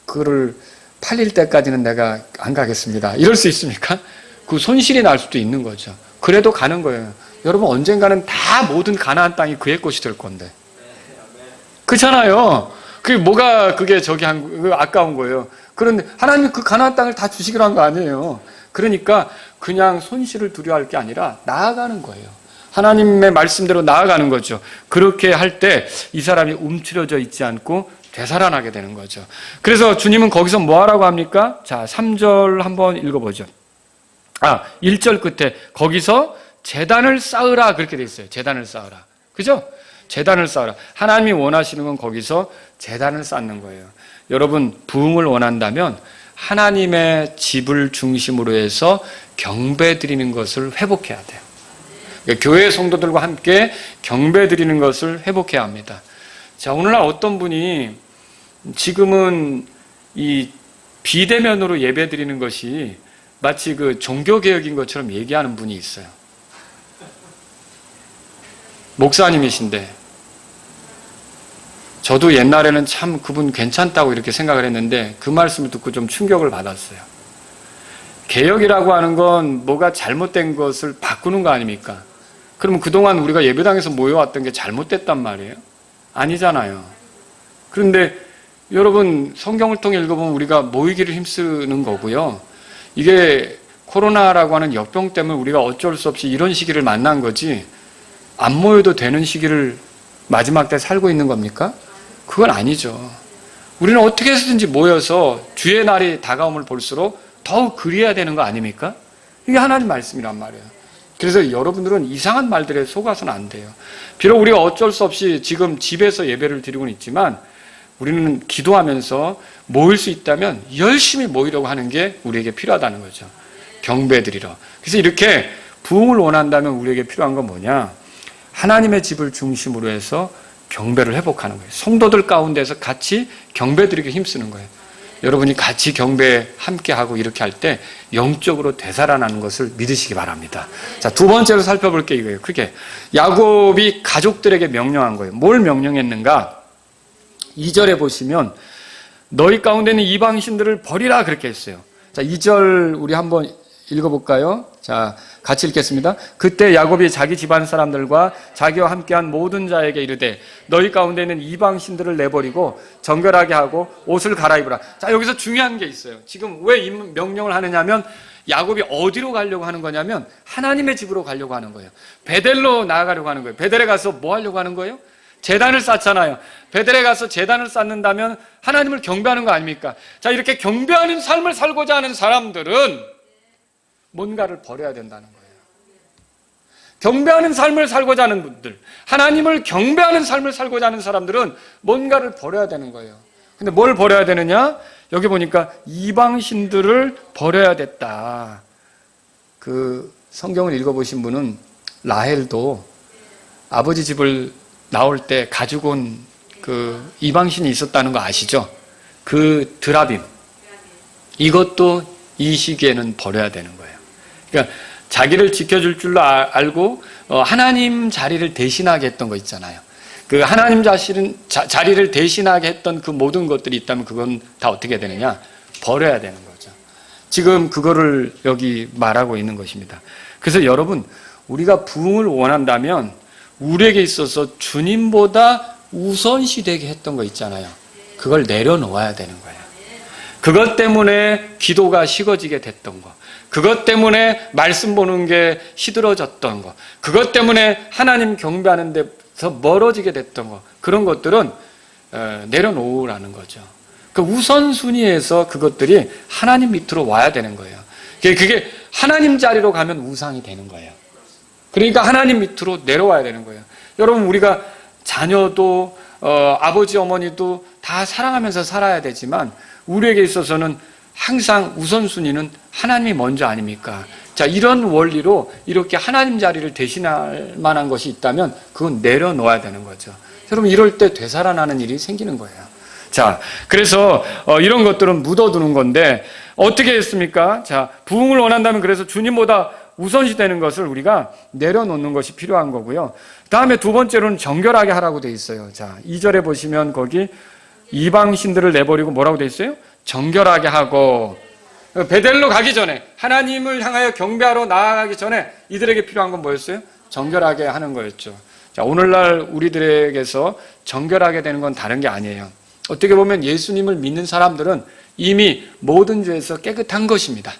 그를 팔릴 때까지는 내가 안 가겠습니다. 이럴 수 있습니까? 그 손실이 날 수도 있는 거죠. 그래도 가는 거예요. 여러분, 언젠가는 다 모든 가나안 땅이 그의 것이 될 건데. 그렇잖아요. 그게 뭐가 그게 아까운 거예요. 그런데 하나님이 그 가나안 땅을 다 주시기로 한 거 아니에요. 그러니까 그냥 손실을 두려워할 게 아니라 나아가는 거예요. 하나님의 말씀대로 나아가는 거죠. 그렇게 할 때 이 사람이 움츠러져 있지 않고 되살아나게 되는 거죠. 그래서 주님은 거기서 뭐 하라고 합니까? 자, 3절 한번 읽어보죠. 1절 끝에 거기서 제단을 쌓으라 그렇게 돼 있어요. 제단을 쌓으라. 그죠? 제단을 쌓으라. 하나님이 원하시는 건 거기서 제단을 쌓는 거예요. 여러분, 부흥을 원한다면 하나님의 집을 중심으로 해서 경배 드리는 것을 회복해야 돼요. 교회 성도들과 함께 경배 드리는 것을 회복해야 합니다. 자, 오늘날 어떤 분이 지금은 이 비대면으로 예배 드리는 것이 마치 그 종교개혁인 것처럼 얘기하는 분이 있어요. 목사님이신데, 저도 옛날에는 참 그분 괜찮다고 이렇게 생각을 했는데 그 말씀을 듣고 좀 충격을 받았어요. 개혁이라고 하는 건 뭐가 잘못된 것을 바꾸는 거 아닙니까? 그러면 그동안 우리가 예배당에서 모여왔던 게 잘못됐단 말이에요? 아니잖아요. 그런데 여러분, 성경을 통해 읽어보면 우리가 모이기를 힘쓰는 거고요. 이게 코로나라고 하는 역병 때문에 우리가 어쩔 수 없이 이런 시기를 만난 거지, 안 모여도 되는 시기를 마지막 때 살고 있는 겁니까? 그건 아니죠. 우리는 어떻게 해서든지 모여서 주의 날이 다가옴을 볼수록 더욱 그리해야 되는 거 아닙니까? 이게 하나님 말씀이란 말이에요. 그래서 여러분들은 이상한 말들에 속아서는 안 돼요. 비록 우리가 어쩔 수 없이 지금 집에서 예배를 드리고는 있지만 우리는 기도하면서 모일 수 있다면 열심히 모이려고 하는 게 우리에게 필요하다는 거죠. 경배드리러. 그래서 이렇게 부흥을 원한다면 우리에게 필요한 건 뭐냐? 하나님의 집을 중심으로 해서 경배를 회복하는 거예요. 성도들 가운데서 같이 경배드리기 힘쓰는 거예요. 여러분이 같이 경배 함께하고 이렇게 할 때 영적으로 되살아나는 것을 믿으시기 바랍니다. 자, 두 번째로 살펴볼 게 이거예요. 그게 야곱이 가족들에게 명령한 거예요. 뭘 명령했는가? 2절에 보시면 너희 가운데 있는 이방신들을 버리라 그렇게 했어요. 자, 2절 우리 한번 읽어볼까요? 자, 같이 읽겠습니다. 그때 야곱이 자기 집안 사람들과 자기와 함께한 모든 자에게 이르되 너희 가운데 있는 이방신들을 내버리고 정결하게 하고 옷을 갈아입으라. 자, 여기서 중요한 게 있어요. 지금 왜 이 명령을 하느냐면 야곱이 어디로 가려고 하는 거냐면 하나님의 집으로 가려고 하는 거예요. 베델로 나아가려고 하는 거예요. 베델에 가서 뭐 하려고 하는 거예요? 제단을 쌓잖아요. 베델에 가서 제단을 쌓는다면 하나님을 경배하는 거 아닙니까? 자, 이렇게 경배하는 삶을 살고자 하는 사람들은 뭔가를 버려야 된다는 거예요. 경배하는 삶을 살고자 하는 분들, 하나님을 경배하는 삶을 살고자 하는 사람들은 뭔가를 버려야 되는 거예요. 근데 뭘 버려야 되느냐? 여기 보니까 이방신들을 버려야 됐다. 그 성경을 읽어보신 분은 라헬도 아버지 집을 나올 때 가지고 온 그 이방신이 있었다는 거 아시죠? 그 드라빔. 이것도 이 시기에는 버려야 되는 거예요. 그러니까 자기를 지켜줄 줄로 알고 하나님 자리를 대신하게 했던 거 있잖아요. 그 하나님 자리를 대신하게 했던 그 모든 것들이 있다면 그건 다 어떻게 되느냐? 버려야 되는 거죠. 지금 그거를 여기 말하고 있는 것입니다. 그래서 여러분, 우리가 부흥을 원한다면 우리에게 있어서 주님보다 우선시되게 했던 거 있잖아요. 그걸 내려놓아야 되는 거예요. 그것 때문에 기도가 식어지게 됐던 거, 그것 때문에 말씀 보는 게 시들어졌던 거, 그것 때문에 하나님 경배하는 데서 멀어지게 됐던 거, 그런 것들은 내려놓으라는 거죠. 그 우선순위에서 그것들이 하나님 밑으로 와야 되는 거예요. 그게 하나님 자리로 가면 우상이 되는 거예요. 그러니까 하나님 밑으로 내려와야 되는 거예요. 여러분, 우리가 자녀도 아버지 어머니도 다 사랑하면서 살아야 되지만 우리에게 있어서는 항상 우선순위는 하나님이 먼저 아닙니까? 자, 이런 원리로 이렇게 하나님 자리를 대신할 만한 것이 있다면 그건 내려놓아야 되는 거죠. 여러분, 이럴 때 되살아나는 일이 생기는 거예요. 자, 그래서 이런 것들은 묻어두는 건데 어떻게 했습니까? 자, 부흥을 원한다면 그래서 주님보다 우선시 되는 것을 우리가 내려놓는 것이 필요한 거고요. 다음에 두 번째로는 정결하게 하라고 돼 있어요. 자, 2절에 보시면 거기 이방신들을 내버리고 뭐라고 돼 있어요? 정결하게 하고. 베델로 가기 전에, 하나님을 향하여 경배하러 나아가기 전에 이들에게 필요한 건 뭐였어요? 정결하게 하는 거였죠. 자, 오늘날 우리들에게서 정결하게 되는 건 다른 게 아니에요. 어떻게 보면 예수님을 믿는 사람들은 이미 모든 죄에서 깨끗한 것입니다.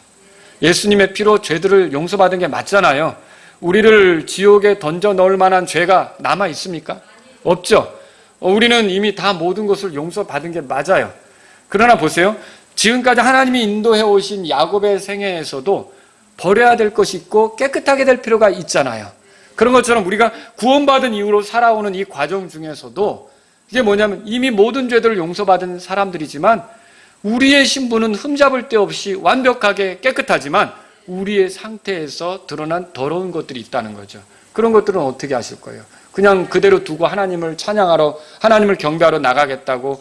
예수님의 피로 죄들을 용서받은 게 맞잖아요. 우리를 지옥에 던져 넣을 만한 죄가 남아 있습니까? 없죠. 우리는 이미 다 모든 것을 용서받은 게 맞아요. 그러나 보세요. 지금까지 하나님이 인도해 오신 야곱의 생애에서도 버려야 될 것이 있고 깨끗하게 될 필요가 있잖아요. 그런 것처럼 우리가 구원받은 이후로 살아오는 이 과정 중에서도 이게 뭐냐면 이미 모든 죄들을 용서받은 사람들이지만 우리의 신분은 흠잡을 데 없이 완벽하게 깨끗하지만 우리의 상태에서 드러난 더러운 것들이 있다는 거죠. 그런 것들은 어떻게 하실 거예요? 그냥 그대로 두고 하나님을 찬양하러, 하나님을 경배하러 나가겠다고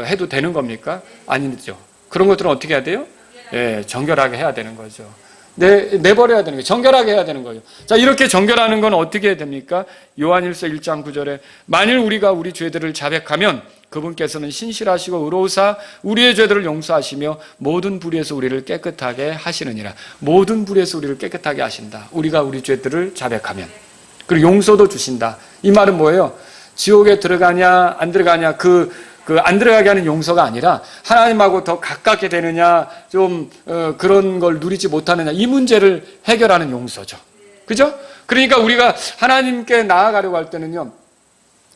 해도 되는 겁니까? 아니죠. 그런 것들은 어떻게 해야 돼요? 예, 정결하게 해야 되는 거죠. 내버려야 되는 거예요. 정결하게 해야 되는 거예요. 자, 이렇게 정결하는 건 어떻게 해야 됩니까? 요한일서 1장 9절에 만일 우리가 우리 죄들을 자백하면 그분께서는 신실하시고 의로우사 우리의 죄들을 용서하시며 모든 불의에서 우리를 깨끗하게 하시느니라. 모든 불의에서 우리를 깨끗하게 하신다. 우리가 우리 죄들을 자백하면. 그리고 용서도 주신다. 이 말은 뭐예요? 지옥에 들어가냐 안 들어가냐 안 들어가게 하는 용서가 아니라 하나님하고 더 가깝게 되느냐 좀 그런 걸 누리지 못하느냐 이 문제를 해결하는 용서죠. 그죠? 그러니까 우리가 하나님께 나아가려고 할 때는요,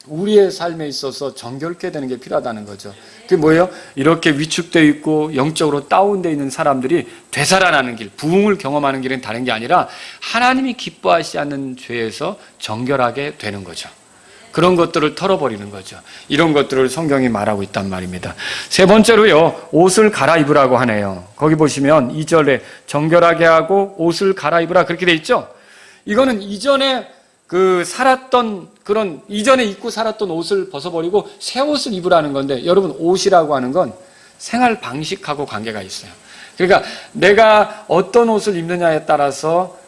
우리의 삶에 있어서 정결케 되는 게 필요하다는 거죠. 그게 뭐예요? 이렇게 위축되어 있고 영적으로 다운되어 있는 사람들이 되살아나는 길, 부흥을 경험하는 길은 다른 게 아니라 하나님이 기뻐하시지 않는 죄에서 정결하게 되는 거죠. 그런 것들을 털어버리는 거죠. 이런 것들을 성경이 말하고 있단 말입니다. 세 번째로요, 옷을 갈아입으라고 하네요. 거기 보시면 2절에 정결하게 하고 옷을 갈아입으라 그렇게 돼 있죠. 이거는 이전에 이전에 입고 살았던 옷을 벗어버리고 새 옷을 입으라는 건데, 여러분 옷이라고 하는 건 생활 방식하고 관계가 있어요. 그러니까 내가 어떤 옷을 입느냐에 따라서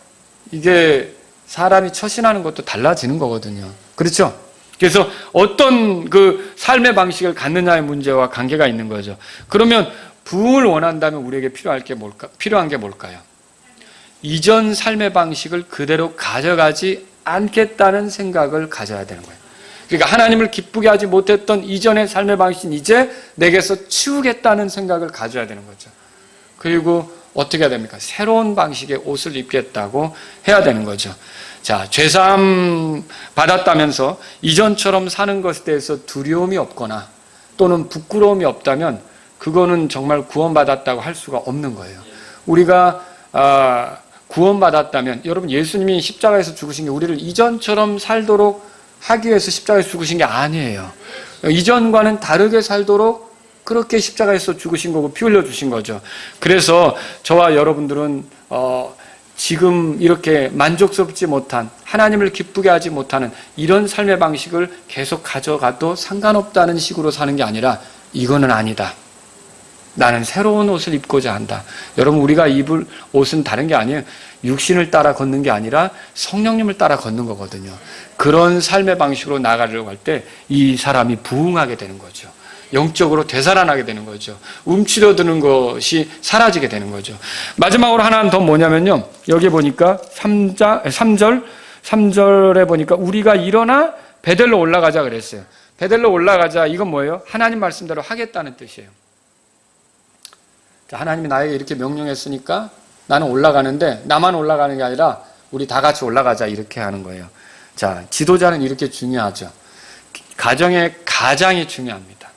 이게 사람이 처신하는 것도 달라지는 거거든요. 그렇죠? 그래서 어떤 삶의 방식을 갖느냐의 문제와 관계가 있는 거죠. 그러면 부흥을 원한다면 우리에게 필요한 게 뭘까요? 이전 삶의 방식을 그대로 가져가지 않겠다는 생각을 가져야 되는 거예요. 그러니까 하나님을 기쁘게 하지 못했던 이전의 삶의 방식은 이제 내게서 치우겠다는 생각을 가져야 되는 거죠. 그리고 어떻게 해야 됩니까? 새로운 방식의 옷을 입겠다고 해야 되는 거죠. 자, 죄사함 받았다면서 이전처럼 사는 것에 대해서 두려움이 없거나 또는 부끄러움이 없다면 그거는 정말 구원받았다고 할 수가 없는 거예요. 우리가 구원받았다면, 여러분 예수님이 십자가에서 죽으신 게 우리를 이전처럼 살도록 하기 위해서 십자가에서 죽으신 게 아니에요. 이전과는 다르게 살도록 그렇게 십자가에서 죽으신 거고 피 흘려 주신 거죠. 그래서 저와 여러분들은 지금 이렇게 만족스럽지 못한, 하나님을 기쁘게 하지 못하는 이런 삶의 방식을 계속 가져가도 상관없다는 식으로 사는 게 아니라, 이거는 아니다. 나는 새로운 옷을 입고자 한다. 여러분, 우리가 입을 옷은 다른 게 아니에요. 육신을 따라 걷는 게 아니라 성령님을 따라 걷는 거거든요. 그런 삶의 방식으로 나아가려고 할 때 이 사람이 부흥하게 되는 거죠. 영적으로 되살아나게 되는 거죠. 움츠려드는 것이 사라지게 되는 거죠. 마지막으로 하나는 더 뭐냐면요, 여기 보니까 3절에 보니까 우리가 일어나 베델로 올라가자 그랬어요. 베델로 올라가자, 이건 뭐예요? 하나님 말씀대로 하겠다는 뜻이에요. 하나님이 나에게 이렇게 명령했으니까 나는 올라가는데, 나만 올라가는 게 아니라 우리 다 같이 올라가자, 이렇게 하는 거예요. 자, 지도자는 이렇게 중요하죠. 가정의 가장이 중요합니다.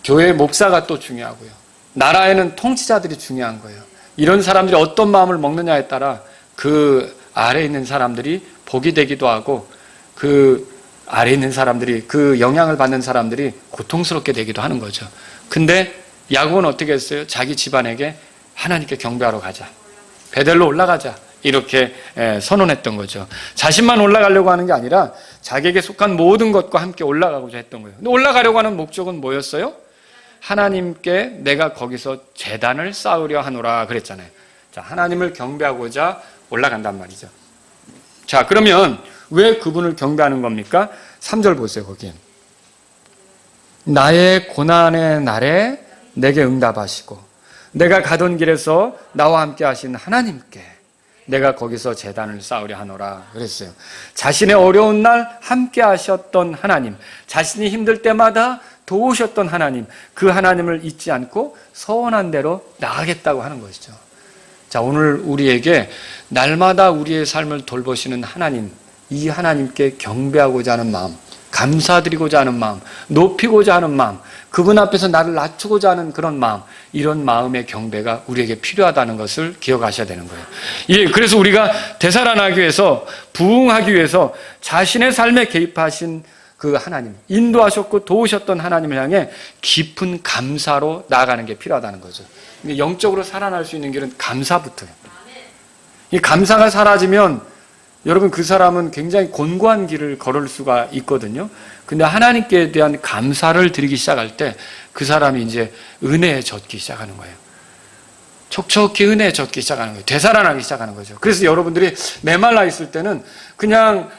교회 목사가 또 중요하고요. 나라에는 통치자들이 중요한 거예요. 이런 사람들이 어떤 마음을 먹느냐에 따라 그 아래에 있는 사람들이 복이 되기도 하고, 그 아래에 있는 사람들이, 그 영향을 받는 사람들이 고통스럽게 되기도 하는 거죠. 근데 야곱은 어떻게 했어요? 자기 집안에게 하나님께 경배하러 가자, 베델로 올라가자, 이렇게 선언했던 거죠. 자신만 올라가려고 하는 게 아니라 자기에게 속한 모든 것과 함께 올라가고자 했던 거예요. 근데 올라가려고 하는 목적은 뭐였어요? 하나님께 내가 거기서 제단을 쌓으려 하노라 그랬잖아요. 자, 하나님을 경배하고자 올라간단 말이죠. 자, 그러면 왜 그분을 경배하는 겁니까? 3절 보세요. 거기에 나의 고난의 날에 내게 응답하시고 내가 가던 길에서 나와 함께 하신 하나님께 내가 거기서 제단을 쌓으려 하노라 그랬어요. 자신의 어려운 날 함께 하셨던 하나님, 자신이 힘들 때마다 도우셨던 하나님, 그 하나님을 잊지 않고 서원한 대로 나가겠다고 하는 것이죠. 자, 오늘 우리에게 날마다 우리의 삶을 돌보시는 하나님, 이 하나님께 경배하고자 하는 마음, 감사드리고자 하는 마음, 높이고자 하는 마음, 그분 앞에서 나를 낮추고자 하는 그런 마음, 이런 마음의 경배가 우리에게 필요하다는 것을 기억하셔야 되는 거예요. 예, 그래서 우리가 되살아나기 위해서, 부흥하기 위해서 자신의 삶에 개입하신 그 하나님, 인도하셨고 도우셨던 하나님을 향해 깊은 감사로 나아가는 게 필요하다는 거죠. 영적으로 살아날 수 있는 길은 감사부터예요. 이 감사가 사라지면 여러분, 그 사람은 굉장히 곤고한 길을 걸을 수가 있거든요. 근데 하나님께 대한 감사를 드리기 시작할 때 그 사람이 이제 은혜에 젖기 시작하는 거예요. 촉촉히 은혜에 젖기 시작하는 거예요. 되살아나기 시작하는 거죠. 그래서 여러분들이 메말라 있을 때는 그냥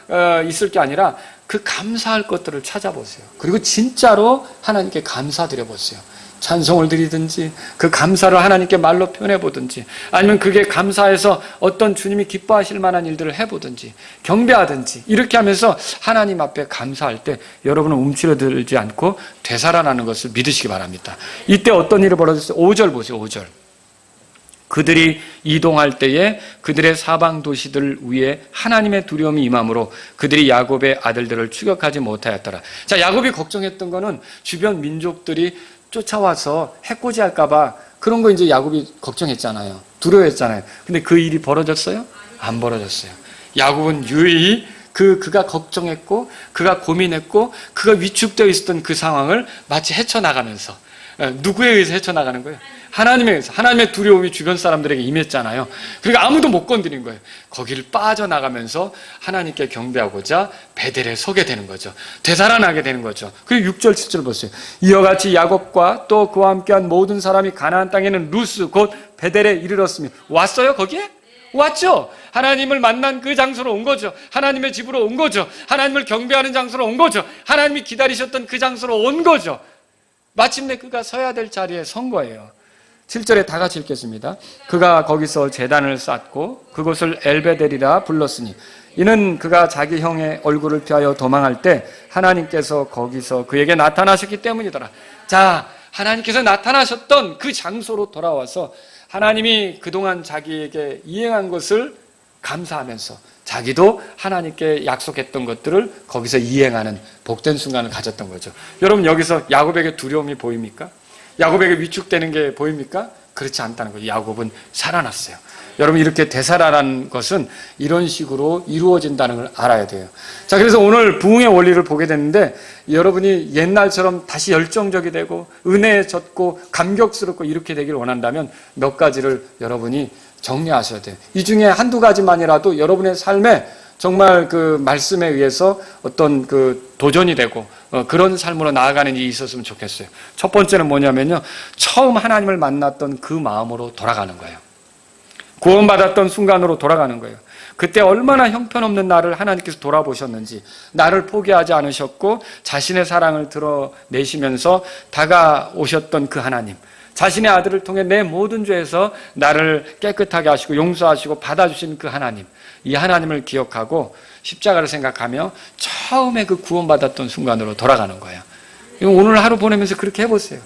있을 게 아니라 그 감사할 것들을 찾아보세요. 그리고 진짜로 하나님께 감사드려 보세요. 찬송을 드리든지 그 감사를 하나님께 말로 표현해 보든지, 아니면 그게 감사해서 어떤 주님이 기뻐하실 만한 일들을 해보든지 경배하든지, 이렇게 하면서 하나님 앞에 감사할 때 여러분은 움츠러들지 않고 되살아나는 것을 믿으시기 바랍니다. 이때 어떤 일이 벌어졌어요? 5절 보세요. 5절. 그들이 이동할 때에 그들의 사방 도시들 위에 하나님의 두려움이 임함으로 그들이 야곱의 아들들을 추격하지 못하였더라. 자, 야곱이 걱정했던 거는 주변 민족들이 쫓아와서 해코지할까봐, 그런 거 이제 야곱이 걱정했잖아요. 두려워했잖아요. 근데 그 일이 벌어졌어요? 안 벌어졌어요. 야곱은 유일히 그가 걱정했고, 그가 고민했고, 그가 위축되어 있었던 그 상황을 마치 헤쳐나가면서, 누구에 의해서 헤쳐나가는 거예요? 하나님에 의해서. 하나님의 두려움이 주변 사람들에게 임했잖아요. 그러니까 아무도 못 건드린 거예요. 거기를 빠져나가면서 하나님께 경배하고자 베델에 서게 되는 거죠. 되살아나게 되는 거죠. 그리고 6절 7절 보세요. 이와 같이 야곱과 또 그와 함께한 모든 사람이 가나안 땅에는 루스 곧 베델에 이르렀으며, 왔어요 거기에? 왔죠. 하나님을 만난 그 장소로 온 거죠. 하나님의 집으로 온 거죠. 하나님을 경배하는 장소로 온 거죠. 하나님이 기다리셨던 그 장소로 온 거죠. 마침내 그가 서야 될 자리에 선 거예요. 7절에 다 같이 읽겠습니다. 그가 거기서 제단을 쌓고 그곳을 엘베델이라 불렀으니 이는 그가 자기 형의 얼굴을 피하여 도망할 때 하나님께서 거기서 그에게 나타나셨기 때문이더라. 자, 하나님께서 나타나셨던 그 장소로 돌아와서 하나님이 그동안 자기에게 이행한 것을 감사하면서 자기도 하나님께 약속했던 것들을 거기서 이행하는 복된 순간을 가졌던 거죠. 여러분, 여기서 야곱에게 두려움이 보입니까? 야곱에게 위축되는 게 보입니까? 그렇지 않다는 거예요. 야곱은 살아났어요. 여러분, 이렇게 되살아난 것은 이런 식으로 이루어진다는 걸 알아야 돼요. 자, 그래서 오늘 부흥의 원리를 보게 됐는데, 여러분이 옛날처럼 다시 열정적이 되고 은혜에 젖고 감격스럽고 이렇게 되기를 원한다면 몇 가지를 여러분이 정리하셔야 돼요. 이 중에 한두 가지만이라도 여러분의 삶에 정말 그 말씀에 의해서 어떤 그 도전이 되고 그런 삶으로 나아가는 일이 있었으면 좋겠어요. 첫 번째는 뭐냐면요, 처음 하나님을 만났던 그 마음으로 돌아가는 거예요. 구원받았던 순간으로 돌아가는 거예요. 그때 얼마나 형편없는 나를 하나님께서 돌아보셨는지, 나를 포기하지 않으셨고 자신의 사랑을 드러내시면서 다가오셨던 그 하나님, 자신의 아들을 통해 내 모든 죄에서 나를 깨끗하게 하시고 용서하시고 받아주신 그 하나님, 이 하나님을 기억하고 십자가를 생각하며 처음에 그 구원받았던 순간으로 돌아가는 거예요. 오늘 하루 보내면서 그렇게 해보세요.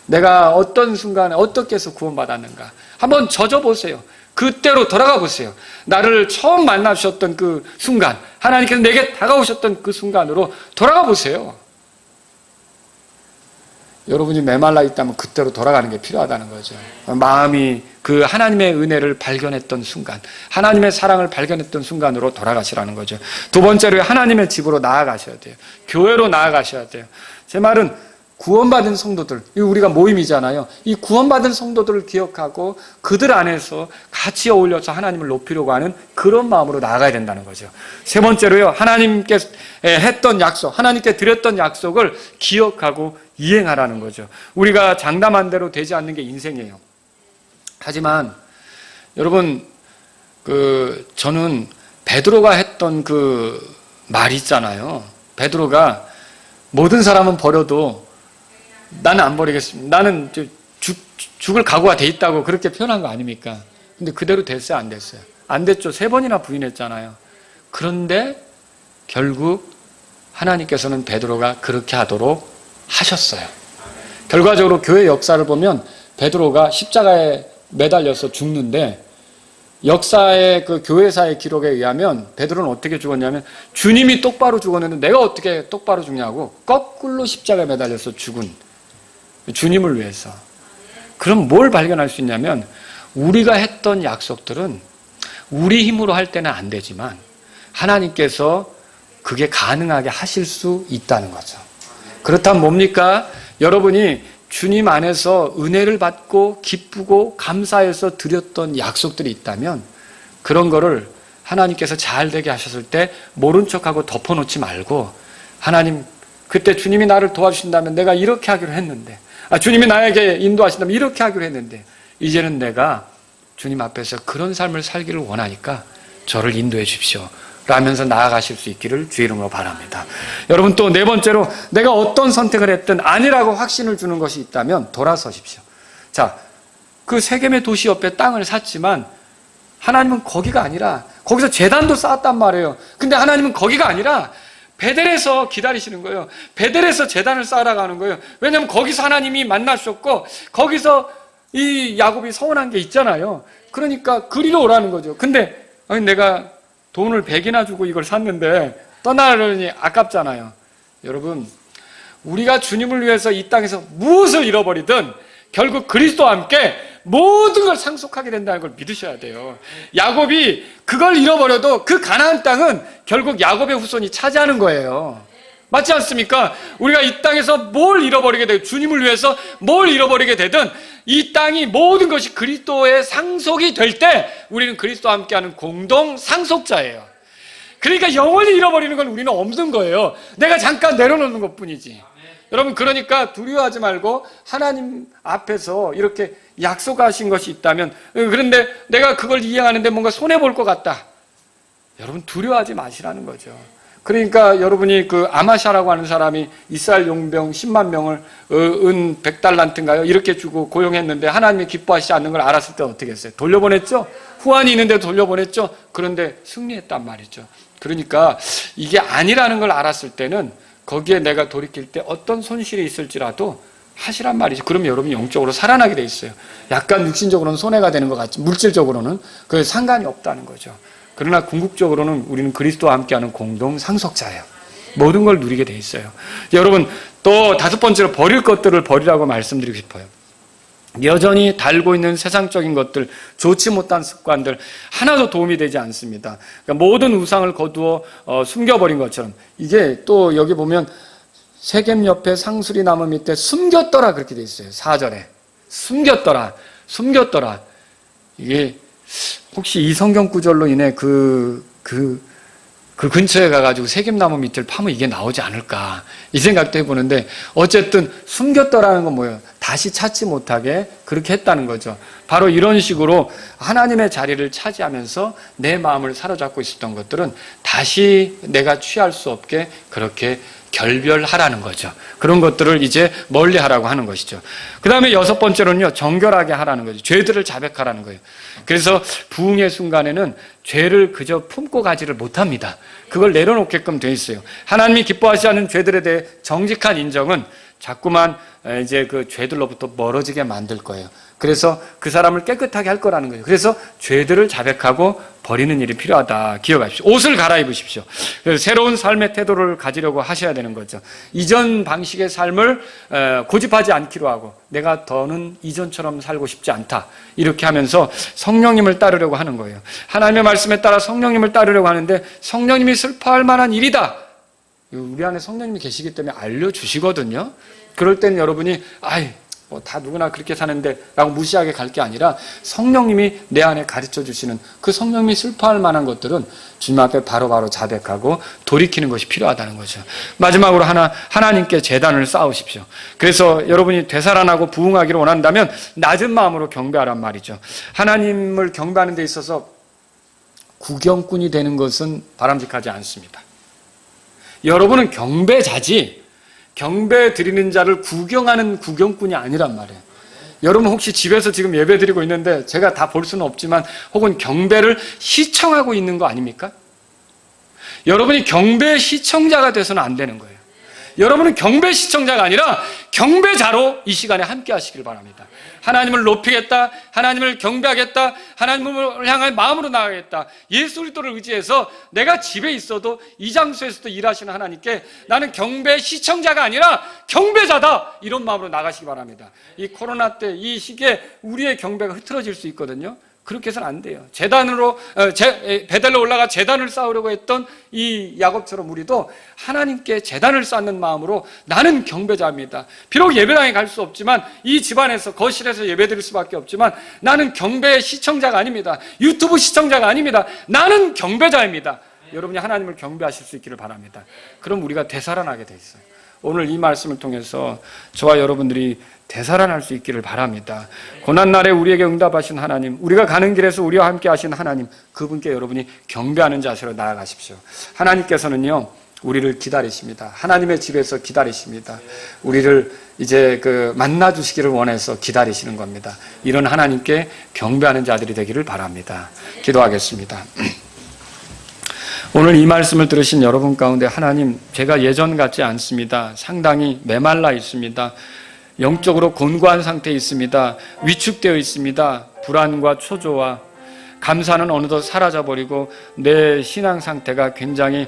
내가 어떤 순간에 어떻게 해서 구원받았는가 한번 젖어보세요. 그때로 돌아가 보세요. 나를 처음 만나주셨던 그 순간, 하나님께서 내게 다가오셨던 그 순간으로 돌아가 보세요. 여러분이 메말라 있다면 그때로 돌아가는 게 필요하다는 거죠. 마음이 그 하나님의 은혜를 발견했던 순간, 하나님의 사랑을 발견했던 순간으로 돌아가시라는 거죠. 두 번째로 하나님의 집으로 나아가셔야 돼요. 교회로 나아가셔야 돼요. 제 말은 구원받은 성도들, 우리가 모임이잖아요. 이 구원받은 성도들을 기억하고 그들 안에서 같이 어울려서 하나님을 높이려고 하는 그런 마음으로 나아가야 된다는 거죠. 세 번째로요, 하나님께 했던 약속, 하나님께 드렸던 약속을 기억하고 이행하라는 거죠. 우리가 장담한 대로 되지 않는 게 인생이에요. 하지만 여러분, 저는 베드로가 했던 그 말이 있잖아요. 베드로가 모든 사람은 버려도 나는 안 버리겠습니다. 나는 죽을 각오가 돼 있다고 그렇게 표현한 거 아닙니까? 근데 그대로 됐어요, 안 됐어요? 안 됐죠. 3번이나 부인했잖아요. 그런데 결국 하나님께서는 베드로가 그렇게 하도록 하셨어요. 결과적으로 교회 역사를 보면 베드로가 십자가에 매달려서 죽는데, 역사의 그 교회사의 기록에 의하면 베드로는 어떻게 죽었냐면, 주님이 똑바로 죽었는데 내가 어떻게 똑바로 죽냐고 거꾸로 십자가에 매달려서 죽은, 주님을 위해서. 그럼 뭘 발견할 수 있냐면, 우리가 했던 약속들은 우리 힘으로 할 때는 안 되지만 하나님께서 그게 가능하게 하실 수 있다는 거죠. 그렇다면 뭡니까? 여러분이 주님 안에서 은혜를 받고 기쁘고 감사해서 드렸던 약속들이 있다면 그런 거를 하나님께서 잘 되게 하셨을 때 모른 척하고 덮어놓지 말고, 하나님 그때 주님이 나를 도와주신다면 내가 이렇게 하기로 했는데, 주님이 나에게 인도하신다면 이렇게 하기로 했는데, 이제는 내가 주님 앞에서 그런 삶을 살기를 원하니까 저를 인도해 주십시오 라면서 나아가실 수 있기를 주의 이름으로 바랍니다. 여러분, 또 네 번째로, 내가 어떤 선택을 했든 아니라고 확신을 주는 것이 있다면 돌아서십시오. 자, 그 세겜의 도시 옆에 땅을 샀지만 하나님은 거기가 아니라, 거기서 제단도 쌓았단 말이에요. 근데 하나님은 거기가 아니라 베델에서 기다리시는 거예요. 베델에서 제단을 쌓으러 가는 거예요. 왜냐하면 거기서 하나님이 만나셨고 거기서 이 야곱이 서운한 게 있잖아요. 그러니까 그리로 오라는 거죠. 근데 내가 돈을 100이나 주고 이걸 샀는데 떠나려니 아깝잖아요. 여러분, 우리가 주님을 위해서 이 땅에서 무엇을 잃어버리든 결국 그리스도와 함께 모든 걸 상속하게 된다는 걸 믿으셔야 돼요. 야곱이 그걸 잃어버려도 그 가나안 땅은 결국 야곱의 후손이 차지하는 거예요. 맞지 않습니까? 우리가 이 땅에서 뭘 잃어버리게 되고 주님을 위해서 뭘 잃어버리게 되든 이 땅이 모든 것이 그리스도의 상속이 될 때 우리는 그리스도와 함께하는 공동 상속자예요. 그러니까 영원히 잃어버리는 건 우리는 없는 거예요. 내가 잠깐 내려놓는 것뿐이지. 여러분, 그러니까 두려워하지 말고 하나님 앞에서 이렇게 약속하신 것이 있다면, 그런데 내가 그걸 이행하는데 뭔가 손해볼 것 같다, 여러분 두려워하지 마시라는 거죠. 그러니까 여러분이 그 아마샤라고 하는 사람이 이스라엘 용병 10만 명을 은 100달란트인가요? 이렇게 주고 고용했는데 하나님이 기뻐하시지 않는 걸 알았을 때 어떻게 했어요? 돌려보냈죠? 후환이 있는데 돌려보냈죠? 그런데 승리했단 말이죠. 그러니까 이게 아니라는 걸 알았을 때는 거기에 내가 돌이킬 때 어떤 손실이 있을지라도 하시란 말이죠. 그러면 여러분이 영적으로 살아나게 돼 있어요. 약간 육신적으로는 손해가 되는 것 같지, 물질적으로는 그 상관이 없다는 거죠. 그러나 궁극적으로는 우리는 그리스도와 함께하는 공동 상속자예요. 모든 걸 누리게 돼 있어요. 여러분, 또 다섯 번째로 버릴 것들을 버리라고 말씀드리고 싶어요. 여전히 달고 있는 세상적인 것들, 좋지 못한 습관들 하나도 도움이 되지 않습니다. 그러니까 모든 우상을 거두어 숨겨버린 것처럼, 이게 또 여기 보면 세겜 옆에 상수리 나무 밑에 숨겼더라 그렇게 돼 있어요. 4절에 숨겼더라, 숨겼더라. 이게 혹시 이 성경 구절로 인해 그 근처에 가가지고 세겜나무 밑을 파면 이게 나오지 않을까, 이 생각도 해보는데, 어쨌든 숨겼더라는 건 뭐예요? 다시 찾지 못하게 그렇게 했다는 거죠. 바로 이런 식으로 하나님의 자리를 차지하면서 내 마음을 사로잡고 있었던 것들은 다시 내가 취할 수 없게 그렇게 결별하라는 거죠. 그런 것들을 이제 멀리 하라고 하는 것이죠. 그 다음에 여섯 번째로는요, 정결하게 하라는 거죠. 죄들을 자백하라는 거예요. 그래서 부흥의 순간에는 죄를 그저 품고 가지를 못합니다. 그걸 내려놓게끔 돼 있어요. 하나님이 기뻐하지 않는 죄들에 대해 정직한 인정은 자꾸만 이제 그 죄들로부터 멀어지게 만들 거예요. 그래서 그 사람을 깨끗하게 할 거라는 거예요. 그래서 죄들을 자백하고 버리는 일이 필요하다 기억하십시오. 옷을 갈아입으십시오. 그래서 새로운 삶의 태도를 가지려고 하셔야 되는 거죠. 이전 방식의 삶을 고집하지 않기로 하고, 내가 더는 이전처럼 살고 싶지 않다, 이렇게 하면서 성령님을 따르려고 하는 거예요. 하나님의 말씀에 따라 성령님을 따르려고 하는데, 성령님이 슬퍼할 만한 일이다, 우리 안에 성령님이 계시기 때문에 알려주시거든요. 그럴 때는 여러분이 뭐 다 누구나 그렇게 사는데 라고 무시하게 갈 게 아니라, 성령님이 내 안에 가르쳐 주시는 그 성령님이 슬퍼할 만한 것들은 주님 앞에 바로바로 자백하고 돌이키는 것이 필요하다는 거죠. 마지막으로 하나님께 제단을 쌓으십시오. 그래서 여러분이 되살아나고 부흥하기를 원한다면 낮은 마음으로 경배하란 말이죠. 하나님을 경배하는 데 있어서 구경꾼이 되는 것은 바람직하지 않습니다. 여러분은 경배자지 경배 드리는 자를 구경하는 구경꾼이 아니란 말이에요. 여러분 혹시 집에서 지금 예배 드리고 있는데 제가 다 볼 수는 없지만 혹은 경배를 시청하고 있는 거 아닙니까? 여러분이 경배 시청자가 돼서는 안 되는 거예요. 여러분은 경배 시청자가 아니라 경배자로 이 시간에 함께 하시길 바랍니다. 하나님을 높이겠다, 하나님을 경배하겠다, 하나님을 향한 마음으로 나아가겠다, 예수 그리스도를 의지해서 내가 집에 있어도 이 장소에서도 일하시는 하나님께 나는 경배 시청자가 아니라 경배자다, 이런 마음으로 나가시기 바랍니다. 이 코로나 때 이 시기에 우리의 경배가 흐트러질 수 있거든요. 그렇게 해서는 안 돼요. 베델로 올라가 제단을 쌓으려고 했던 이 야곱처럼 우리도 하나님께 제단을 쌓는 마음으로 나는 경배자입니다. 비록 예배당에 갈 수 없지만 이 집안에서 거실에서 예배드릴 수밖에 없지만 나는 경배의 시청자가 아닙니다. 유튜브 시청자가 아닙니다. 나는 경배자입니다. 여러분이 하나님을 경배하실 수 있기를 바랍니다. 그럼 우리가 되살아나게 돼 있어요. 오늘 이 말씀을 통해서 저와 여러분들이 되살아날 수 있기를 바랍니다. 고난날에 우리에게 응답하신 하나님, 우리가 가는 길에서 우리와 함께 하신 하나님, 그분께 여러분이 경배하는 자세로 나아가십시오. 하나님께서는요, 우리를 기다리십니다. 하나님의 집에서 기다리십니다. 우리를 이제 만나 주시기를 원해서 기다리시는 겁니다. 이런 하나님께 경배하는 자들이 되기를 바랍니다. 기도하겠습니다. 오늘 이 말씀을 들으신 여러분 가운데 하나님, 제가 예전 같지 않습니다. 상당히 메말라 있습니다. 영적으로 곤고한 상태에 있습니다. 위축되어 있습니다. 불안과 초조와 감사는 어느덧 사라져버리고 내 신앙 상태가 굉장히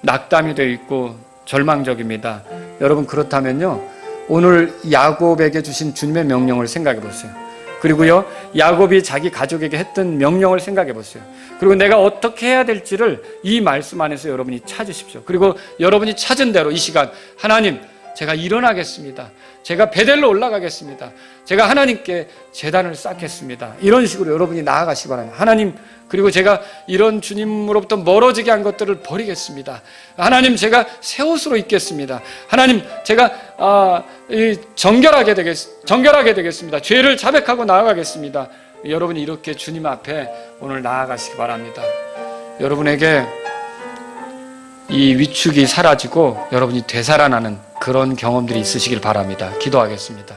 낙담이 되어 있고 절망적입니다. 여러분, 그렇다면요, 오늘 야곱에게 주신 주님의 명령을 생각해 보세요. 그리고요, 야곱이 자기 가족에게 했던 명령을 생각해 보세요. 그리고 내가 어떻게 해야 될지를 이 말씀 안에서 여러분이 찾으십시오. 그리고 여러분이 찾은 대로 이 시간, 하나님, 제가 일어나겠습니다. 제가 베델로 올라가겠습니다. 제가 하나님께 제단을 쌓겠습니다. 이런 식으로 여러분이 나아가시기 바랍니다. 하나님, 그리고 제가 이런 주님으로부터 멀어지게 한 것들을 버리겠습니다. 하나님, 제가 새 옷으로 입겠습니다. 하나님, 제가 정결하게 되겠습니다. 죄를 자백하고 나아가겠습니다. 여러분이 이렇게 주님 앞에 오늘 나아가시기 바랍니다. 여러분에게 이 위축이 사라지고 여러분이 되살아나는 그런 경험들이 있으시길 바랍니다. 기도하겠습니다.